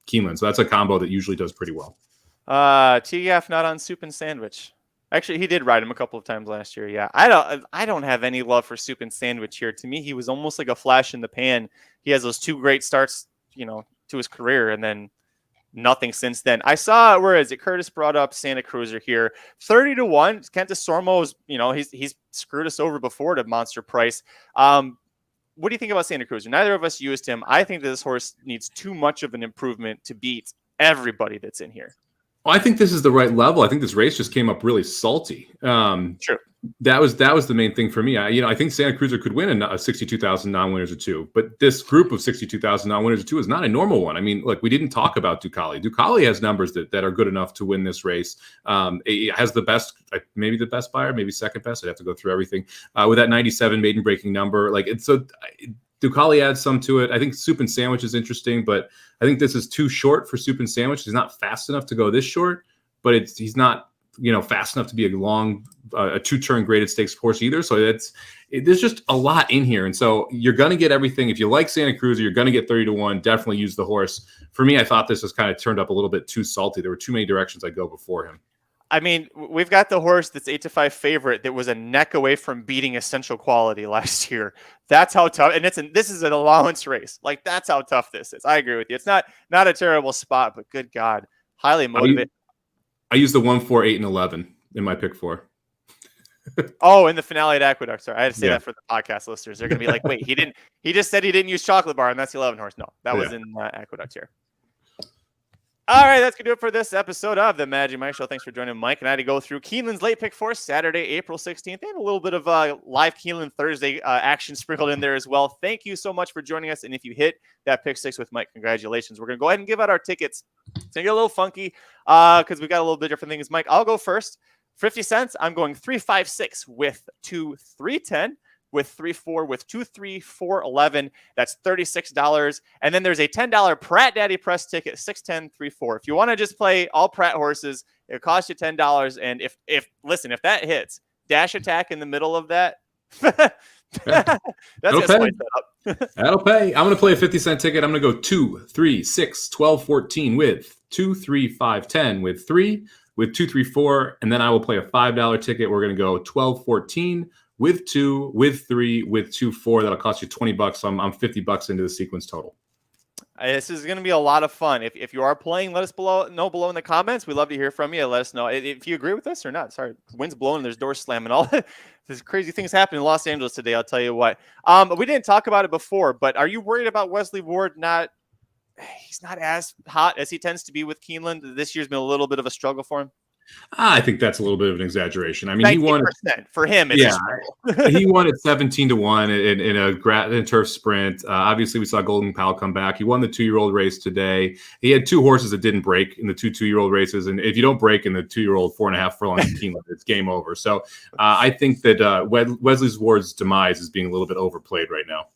Keeneland. So that's a combo that usually does pretty well. T-Gaff not on Soup and Sandwich. Actually, he did ride him a couple of times last year. Yeah, I don't have any love for Soup and Sandwich here. To me, he was almost like a flash in the pan. He has those 2 great starts, to his career, and then nothing since then. I saw, where is it? Curtis brought up Santa Cruiser here, 30-1. Kent DeSormo's, he's screwed us over before at monster price. What do you think about Santa Cruiser? Neither of us used him. I think that this horse needs too much of an improvement to beat everybody that's in here. Well, I think this is the right level. I think this race just came up really salty. Sure. That was the main thing for me. I think Santa Cruiser could win a 62,000 non-winners or 2, but this group of 62,000 non-winners or 2 is not a normal one. I mean, look, we didn't talk about Ducali. Ducali has numbers that are good enough to win this race. It has the best, maybe the best buyer, maybe second best. I'd have to go through everything with that 97 maiden breaking number. Ducali adds some to it. I think Soup and Sandwich is interesting, but I think this is too short for Soup and Sandwich. He's not fast enough to go this short, but he's not fast enough to be a 2-turn graded stakes horse either. So there's just a lot in here. And so you're going to get everything. If you like Santa Cruiser, you're going to get 30-1. Definitely use the horse. For me, I thought this was kind of turned up a little bit too salty. There were too many directions I'd go before him. I mean, we've got the horse that's 8-5 favorite that was a neck away from beating Essential Quality last year. That's how tough, and this is an allowance race. Like, that's how tough this is. I agree with you. It's not a terrible spot, but good God, highly motivated. I use the 1, 4, 8, and 11 in my pick 4. Oh, in the finale at Aqueduct. Sorry, I had to say that for the podcast listeners. They're going to be like, wait, he just said he didn't use Chocolate Bar, and that's the 11 horse. No, that was in Aqueduct here. All right, that's going to do it for this episode of the Magic Mike Show. Thanks for joining Mike and I to go through Keeneland's late pick for Saturday, April 16th. They have a little bit of live Keeneland Thursday action sprinkled in there as well. Thank you so much for joining us. And if you hit that pick 6 with Mike, congratulations. We're going to go ahead and give out our tickets. It's going to get a little funky because we got a little bit different things. Mike, I'll go first. 50 cents. I'm going 3-5-6 with 2-3-10. With 3-4, with 2-3-4-11. That's $36. And then there's a $10 Pratt Daddy Press ticket, 6-10-3-4. If you want to just play all Pratt horses, it costs you $10. And if that hits, Dash Attack in the middle of that, that's That'll pay. That'll pay. I'm going to play a 50-cent ticket. I'm going to go 2, 3, 6, 12, 14 with 2, 3, 5, 10 with 3, with 2, 3, 4. And then I will play a $5 ticket. We're going to go 12, 14 with 2, with 3, with 2, 4. That'll cost you $20. So I'm $50 into the sequence total. This is going to be a lot of fun. If you are playing, let us know below in the comments. We'd love to hear from you. Let us know if you agree with us or not. Sorry, wind's blowing, there's doors slamming. All there's crazy things happening in Los Angeles today. I'll tell you what. We didn't talk about it before, but are you worried about Wesley Ward he's not as hot as he tends to be with Keeneland? This year's been a little bit of a struggle for him. I think that's a little bit of an exaggeration. I mean, he won for him. He won at 17-1 in a turf sprint. Obviously, we saw Golden Pal come back. He won the 2-year-old race today. He had 2 horses that didn't break in the 2-year-old races, and if you don't break in the 2-year-old 4.5 furlong in Keeneland, it's game over. So I think that Wesley Ward's demise is being a little bit overplayed right now.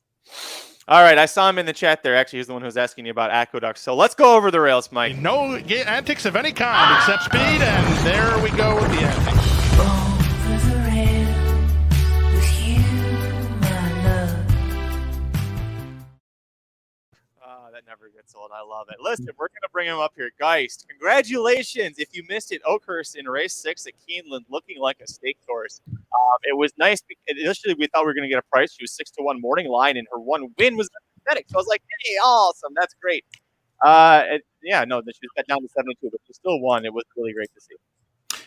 All right, I saw him in the chat there. Actually, he's the one who was asking you about Aqueduct. So let's go over the rails, Mike. No antics of any kind except speed, and there we go with the antics. Over the rail with you, my love. That never gets old. I love it. Listen, we're going to bring him up here. Geist, congratulations. If you missed it, Oakhurst in race 6 at Keeneland looking like a stake horse. It was nice. Initially, we thought we were going to get a price. She was 6-1 morning line, and her one win was pathetic. So I was like, hey, awesome. That's great. She was cut down to 72, but she still won. It was really great to see.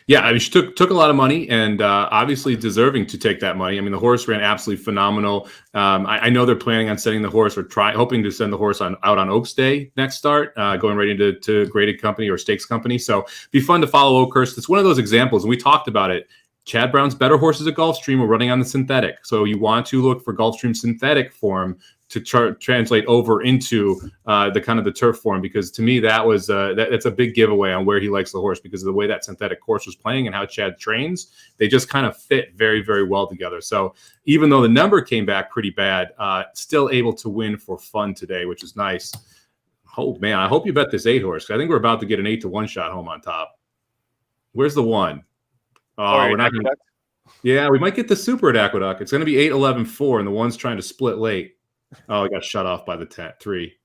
Yeah, I mean, she took a lot of money and obviously deserving to take that money. I mean, the horse ran absolutely phenomenal. I know they're planning on sending the horse hoping to send the horse out on Oaks Day next start, going right into graded company or stakes company. So it'd be fun to follow Oakhurst. It's one of those examples, and we talked about it. Chad Brown's better horses at Gulfstream are running on the synthetic. So you want to look for Gulfstream synthetic form to translate over into the turf form, because to me that's a big giveaway on where he likes the horse, because of the way that synthetic course was playing and how Chad trains. They just kind of fit very, very well together. So even though the number came back pretty bad, still able to win for fun today, which is nice. Oh man, I hope you bet this 8 horse. I think we're about to get an 8-1 shot home on top. Where's the 1? Oh, we're not going to. Yeah, we might get the super at Aqueduct. It's going to be 8-11-4, and the 1's trying to split late. Oh, it got shut off by the 3.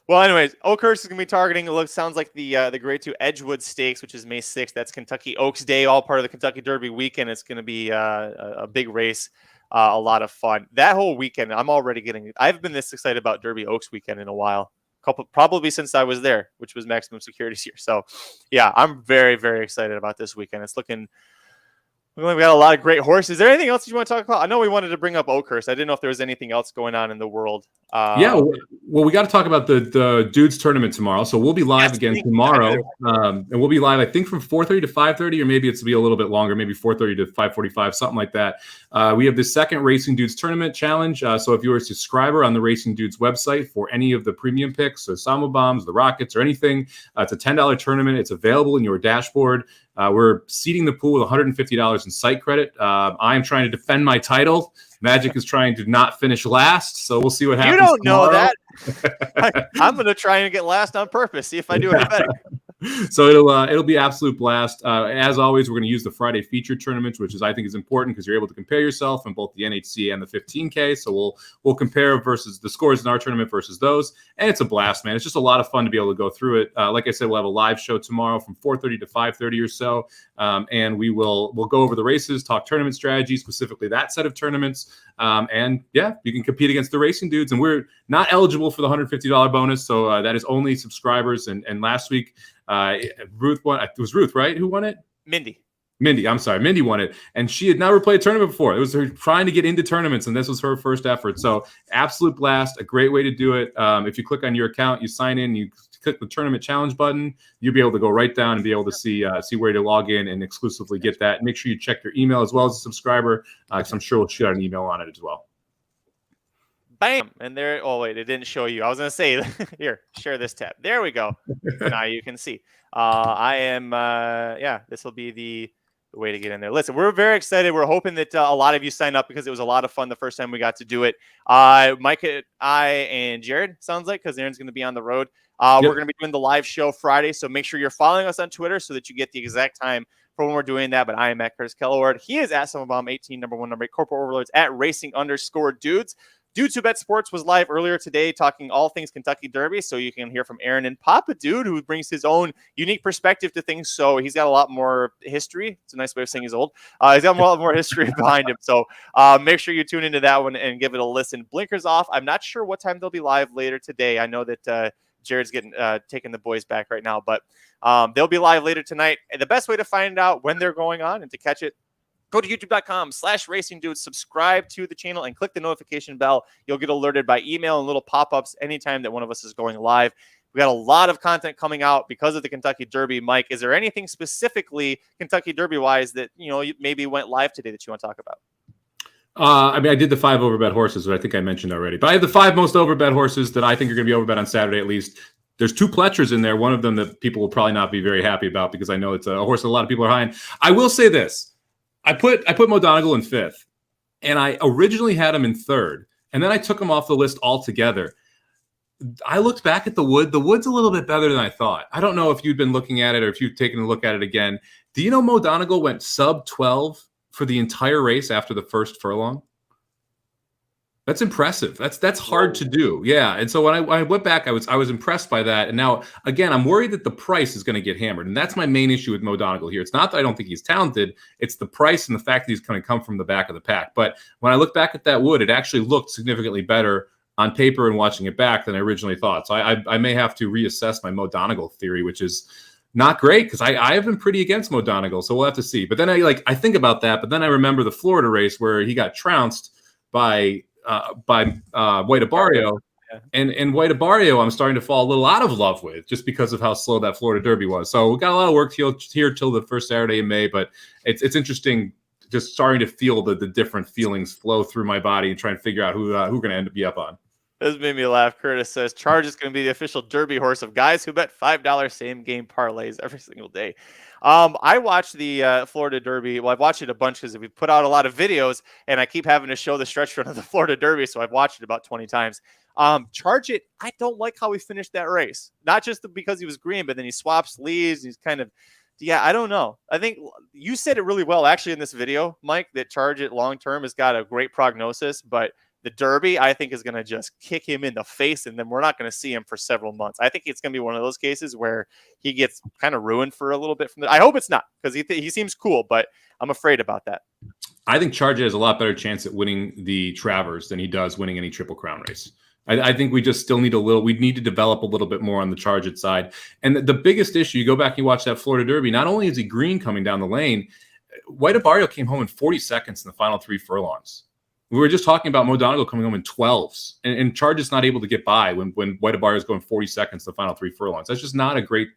Well, anyways, Oakhurst is going to be targeting. Sounds like the Grade 2 Edgewood Stakes, which is May 6th. That's Kentucky Oaks Day, all part of the Kentucky Derby weekend. It's going to be a big race, a lot of fun. That whole weekend, I've been this excited about Derby Oaks weekend in a while. Probably since I was there, which was Maximum Security's year. So, yeah, I'm very, very excited about this weekend. It's looking. We got a lot of great horses. Is there anything else you want to talk about? I know we wanted to bring up Oakhurst. I didn't know if there was anything else going on in the world. Well, we got to talk about the dudes tournament tomorrow. So we'll be live again tomorrow, and we'll be live, I think, from 4:30 to 5:30, or maybe it's be a little bit longer, maybe 4:30 to 5:45, something like that. We have the second Racing Dudes tournament challenge. So if you're a subscriber on the Racing Dudes website for any of the premium picks, so Somobombs, the Rockets, or anything, it's a $10 tournament. It's available in your dashboard. We're seeding the pool with $150 in site credit. I am trying to defend my title. Magic is trying to not finish last, so we'll see what happens. You don't tomorrow. know that. I'm going to try and get last on purpose. See if I do any better. So it'll be absolute blast. As always, we're going to use the Friday feature tournaments, which I think is important because you're able to compare yourself in both the NHC and the 15K. So we'll compare versus the scores in our tournament versus those, and it's a blast, man. It's just a lot of fun to be able to go through it. Like I said, we'll have a live show tomorrow from 4:30 to 5:30 or so, and we'll go over the races, talk tournament strategy, specifically that set of tournaments, and yeah, you can compete against the racing dudes. And we're not eligible for the $150 bonus, so that is only subscribers. And last week, Ruth won. It was Ruth, right? Who won it? Mindy, I'm sorry. Mindy won it, and she had never played a tournament before. It was her trying to get into tournaments, and this was her first effort. So absolute blast, a great way to do it. If you click on your account, you sign in, you click the tournament challenge button, you'll be able to go right down and be able to see where to log in and exclusively get that. Make sure you check your email as well as a subscriber, because I'm sure we'll shoot out an email on it as well. Bam! And there. Oh wait, it didn't show you. I was gonna say, here, share this tab. There we go. Now you can see. I am. This will be the way to get in there. Listen, we're very excited. We're hoping that a lot of you sign up because it was a lot of fun the first time we got to do it. Mike, I, and Jared, sounds like, because Aaron's going to be on the road. We're going to be doing the live show Friday, so make sure you're following us on Twitter so that you get the exact time for when we're doing that. But I am at Curtis Kalleward. He is at Somobomb 18, number 8, corporate overlords at racing_dudes. Dudes Who Bet Sports was live earlier today talking all things Kentucky Derby, so you can hear from Aaron and Papa Dude, who brings his own unique perspective to things. So he's got a lot more history. It's a nice way of saying he's old. He's got a lot more history behind him. So make sure you tune into that one and give it a listen. Blinkers off. I'm not sure what time they'll be live later today. I know that Jared's taking the boys back right now, but they'll be live later tonight. And the best way to find out when they're going on and to catch it, go to youtube.com/racingdudes, subscribe to the channel, and click the notification bell. You'll get alerted by email and little pop-ups anytime that one of us is going live. We got a lot of content coming out because of the Kentucky Derby. Mike, is there anything specifically Kentucky Derby-wise that maybe went live today that you want to talk about? I did the 5 overbet horses, which I think I mentioned already. But I have the 5 most overbet horses that I think are going to be overbet on Saturday at least. There's 2 Pletchers in there. One of them that people will probably not be very happy about because I know it's a horse that a lot of people are high on. I will say this. I put Mo Donegal in 5th, and I originally had him in 3rd, and then I took him off the list altogether. I looked back at the Wood. The Wood's a little bit better than I thought. I don't know if you've been looking at it or if you've taken a look at it again. Do you know Mo Donegal went sub 12 for the entire race after the first furlong? That's impressive. That's hard to do. Yeah. And so when I went back, I was impressed by that. And now, again, I'm worried that the price is going to get hammered. And that's my main issue with Mo Donegal here. It's not that I don't think he's talented. It's the price and the fact that he's going to come from the back of the pack. But when I look back at that Wood, it actually looked significantly better on paper and watching it back than I originally thought. So I may have to reassess my Mo Donegal theory, which is not great because I have been pretty against Mo Donegal. So we'll have to see. But then I think about that. But then I remember the Florida race where he got trounced by White Abarrio. Yeah. And White Abarrio, I'm starting to fall a little out of love with just because of how slow that Florida Derby was. So we got a lot of work here till the first Saturday in May, but it's interesting just starting to feel the different feelings flow through my body and try and figure out who going to end up be up on. This made me laugh. Curtis says Charge is going to be the official Derby horse of guys who bet $5 same game parlays every single day. I watched the Florida Derby. Well, I've watched it a bunch because we put out a lot of videos, and I keep having to show the stretch run of the Florida Derby, so I've watched it about 20 times. Charge it. I don't like how he finished that race. Not just because he was green, but then he swaps leads. He's kind of, I don't know. I think you said it really well actually in this video, Mike, that Charge it long term has got a great prognosis, but the Derby, I think, is going to just kick him in the face, and then we're not going to see him for several months. I think it's going to be one of those cases where he gets kind of ruined for a little bit from I hope it's not, because he seems cool, but I'm afraid about that. I think Charge has a lot better chance at winning the Travers than he does winning any Triple Crown race. I think we just still need we need to develop a little bit more on the Charge it side. And the biggest issue, you go back and you watch that Florida Derby, not only is he green coming down the lane, White Abarrio came home in 40 seconds in the final 3 furlongs. We were just talking about Mo Donegal coming home in 12s, and Charge is not able to get by when White Abarrio is going 40 seconds the final 3 furlongs. That's just not a great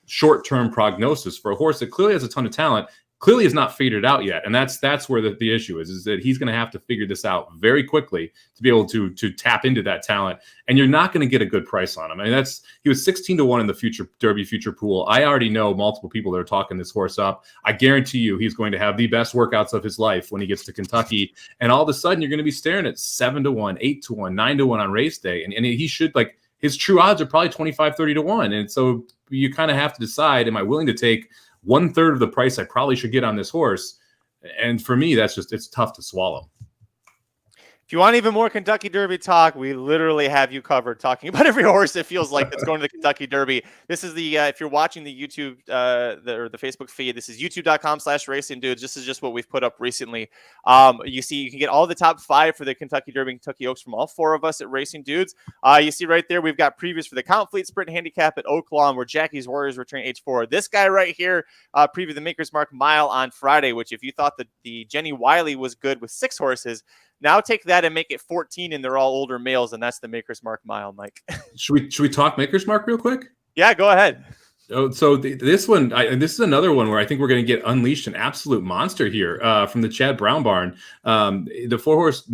short-term prognosis for a horse that clearly has a ton of talent, clearly has not figured it out yet. And that's where the issue is that he's going to have to figure this out very quickly to be able to tap into that talent. And you're not going to get a good price on him. I mean, he was 16-1 in the future Derby future pool. I already know multiple people that are talking this horse up. I guarantee you he's going to have the best workouts of his life when he gets to Kentucky. And all of a sudden you're going to be staring at 7-1, 8-1, 9-1 on race day. And he should, his true odds are probably 25, 30 to 1. And so you kind of have to decide, am I willing to take 1/3 of the price I probably should get on this horse? And for me, it's tough to swallow. If you want even more Kentucky Derby talk, we literally have you covered talking about every horse it feels like that's going to the Kentucky Derby. This is the, if you're watching the YouTube or the Facebook feed, this is youtube.com/racing dudes. This is just what we've put up recently. You see, you can get all the top 5 for the Kentucky Derby and Kentucky Oaks from all 4 of us at Racing Dudes. You see right there, we've got previews for the Count Fleet Sprint Handicap at Oak Lawn, where Jackie's Warriors return age 4. This guy right here previewed the Maker's Mark Mile on Friday, which if you thought that the Jenny Wiley was good with 6 horses, now take that and make it 14, and they're all older males, and that's the Maker's Mark Mile, Mike. Should we talk Maker's Mark real quick? Yeah, go ahead. So this one, this is another one where I think we're going to get unleashed an absolute monster here from the Chad Brown barn. The 4-horse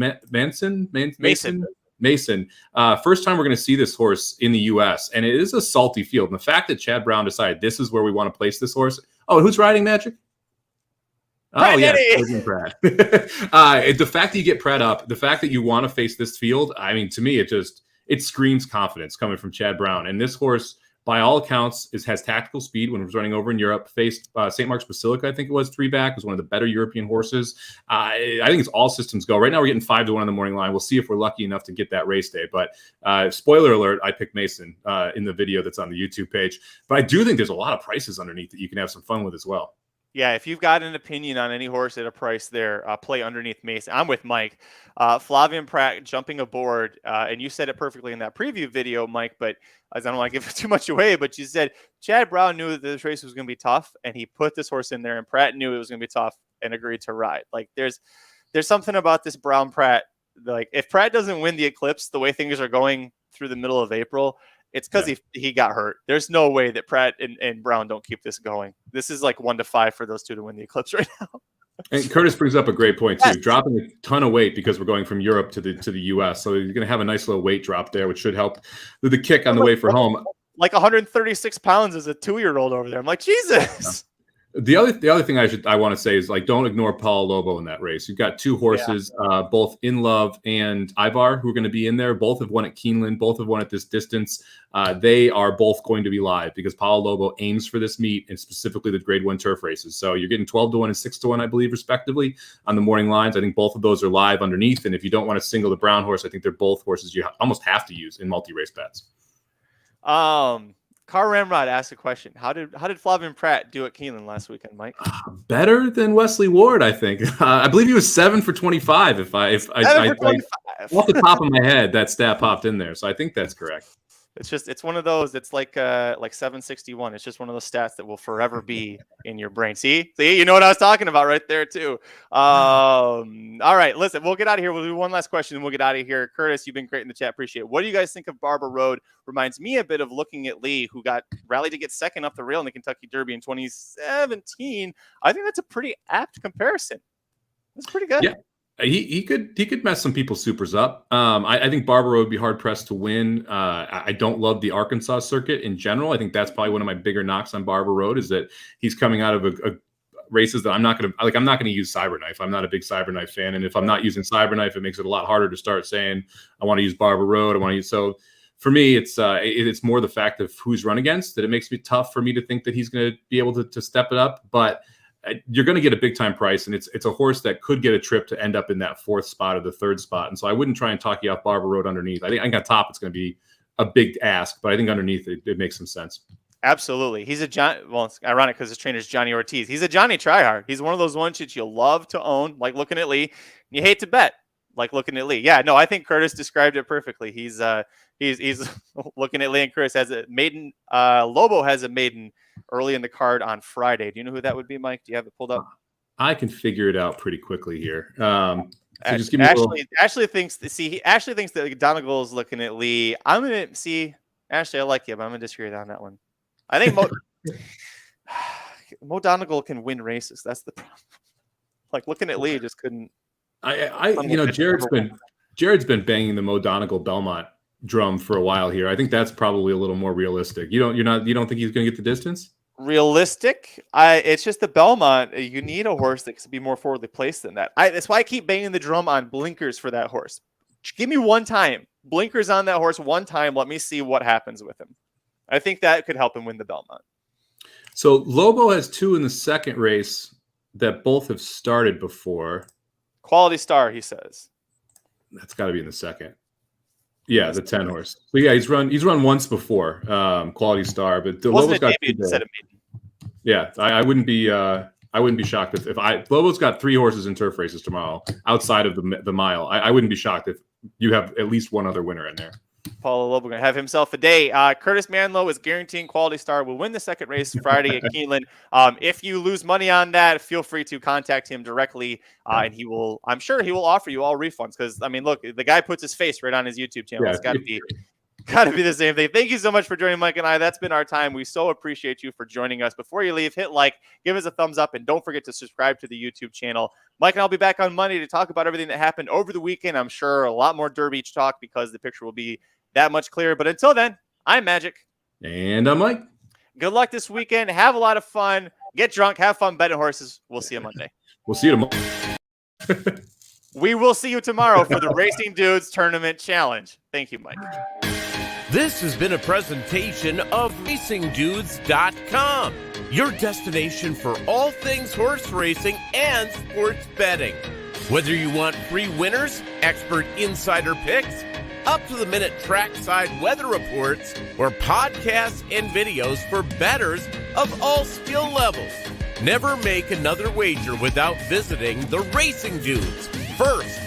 Mason. First time we're going to see this horse in the U.S., and it is a salty field. And the fact that Chad Brown decided this is where we want to place this horse. Oh, who's riding Magic? Oh, yeah. Pratt. The fact that you get Pratt up, the fact that you want to face this field, I mean, to me, it screams confidence coming from Chad Brown. And this horse, by all accounts, has tactical speed. When it was running over in Europe, faced St. Mark's Basilica, I think it was 3 back, was one of the better European horses. I think it's all systems go. Right now we're getting 5 to 1 on the morning line. We'll see if we're lucky enough to get that race day. But spoiler alert, I picked Mason in the video that's on the YouTube page. But I do think there's a lot of prices underneath that you can have some fun with as well. Yeah, if you've got an opinion on any horse at a price there, play underneath Mason. I'm with Mike. Flavien Prat jumping aboard, and you said it perfectly in that preview video, Mike, but I don't want to give too much away, but you said Chad Brown knew that this race was going to be tough, and he put this horse in there, and Pratt knew it was going to be tough and agreed to ride. Like, there's something about this Brown Pratt. Like, if Pratt doesn't win the Eclipse the way things are going through the middle of April, it's because he got hurt. There's no way that Pratt and Brown don't keep this going. This is like 1-5 for those 2 to win the Eclipse right now. And Curtis brings up a great point too, dropping a ton of weight because we're going from Europe to the US. So you're going to have a nice little weight drop there, which should help with the kick on the way for home. Like 136 pounds as a 2-year-old over there. I'm like, Jesus. The other thing I want to say is, like, don't ignore Paulo Lobo in that race. You've got 2 horses, both In Love and Ivar, who are going to be in there. Both have won at Keeneland. Both have won at this distance. They are both going to be live because Paulo Lobo aims for this meet, and specifically the Grade 1 turf races. So you're getting 12 to 1 and 6 to 1, I believe, respectively, on the morning lines. I think both of those are live underneath. And if you don't want to single the Brown horse, I think they're both horses you almost have to use in multi-race bets. Car Ramrod asked a question. How did Flavien Prat do at Keeneland last weekend, Mike? Better than Wesley Ward, I think. I believe he was 7 for 25. If I off the top of my head, that stat popped in there. So I think that's correct. It's one of those. It's like 761. It's just one of those stats that will forever be in your brain. See, you know what I was talking about right there too. All right, listen, we'll get out of here. We'll do one last question and we'll get out of here. Curtis, you've been great in the chat. Appreciate it. What do you guys think of Barber Road? Reminds me a bit of Looking at Lee, who got rallied to get second up the rail in the Kentucky Derby in 2017. I think that's a pretty apt comparison. That's pretty good. Yeah. He could mess some people's supers up. I think Barbaro would be hard pressed to win. I don't love the Arkansas circuit in general. I think that's probably one of my bigger knocks on Barber Road is that he's coming out of a races that I'm not going to use Cyberknife. I'm not a big Cyberknife fan, and if I'm not using Cyberknife, it makes it a lot harder to start saying I want to use Barber Road. So for me, it's more the fact of who's run against that it makes me tough for me to think that he's going to be able to step it up, but. You're going to get a big time price, and it's a horse that could get a trip to end up in that 4th spot or the 3rd spot. And so I wouldn't try and talk you off Barber Road underneath. I think on top it's going to be a big ask, but I think underneath it makes some sense. Absolutely. He's it's ironic because his trainer's Johnny Ortiz. He's a Johnny tryhard. He's one of those ones that you love to own, like Looking at Lee. And you hate to bet, like Looking at Lee. Yeah, no, I think Curtis described it perfectly. He's Looking at Lee, and Curtis has a maiden. Lobo has a maiden early in the card on Friday. Do you know who that would be, Mike? Do you have it pulled up? I can figure it out pretty quickly here. So just give me Ashley thinks that Donegal is Looking at Lee. I'm gonna see. Ashley, I like you, but I'm gonna disagree on that one. I think Mo Donegal can win races. That's the problem. Like Looking at Lee just couldn't. Jared's been banging the Mo Donegal Belmont drum for a while here. I think that's probably a little more realistic. You don't think he's going to get the distance? Realistic? It's just the Belmont. You need a horse that can be more forwardly placed than that. That's why I keep banging the drum on blinkers for that horse. Give me one time blinkers on that horse one time. Let me see what happens with him. I think that could help him win the Belmont. So Lobo has 2 in the second race that both have started before. Quality Star, he says. That's got to be in the second. Yeah, the 10 horse. So yeah, he's run once before, Quality Star, but Lobo's got debut instead of maiden. Yeah, I wouldn't be shocked if Lobo's got 3 horses in turf races tomorrow outside of the mile. I wouldn't be shocked if you have at least one other winner in there. Paulo Lobo going to have himself a day. Curtis Manlow is guaranteeing Quality Star will win the second race Friday at Keeneland. If you lose money on that, feel free to contact him directly, and I'm sure he will offer you all refunds because, I mean, look, the guy puts his face right on his YouTube channel. Yeah, it's got to be the same thing. Thank you so much for joining Mike and I. That's been our time. We so appreciate you for joining us. Before you leave, hit like, give us a thumbs up, and don't forget to subscribe to the YouTube channel. Mike and I'll be back on Monday to talk about everything that happened over the weekend. I'm sure a lot more Derby talk because the picture will be that much clearer. But until then, I'm Magic. And I'm Mike. Good luck this weekend. Have a lot of fun. Get drunk. Have fun betting horses. We'll see you Monday. We'll see you tomorrow. We will see you tomorrow for the Racing Dudes Tournament Challenge. Thank you, Mike. This has been a presentation of RacingDudes.com, your destination for all things horse racing and sports betting. Whether you want free winners, expert insider picks, up-to-the-minute trackside weather reports, or podcasts and videos for bettors of all skill levels. Never make another wager without visiting the Racing Dudes. First,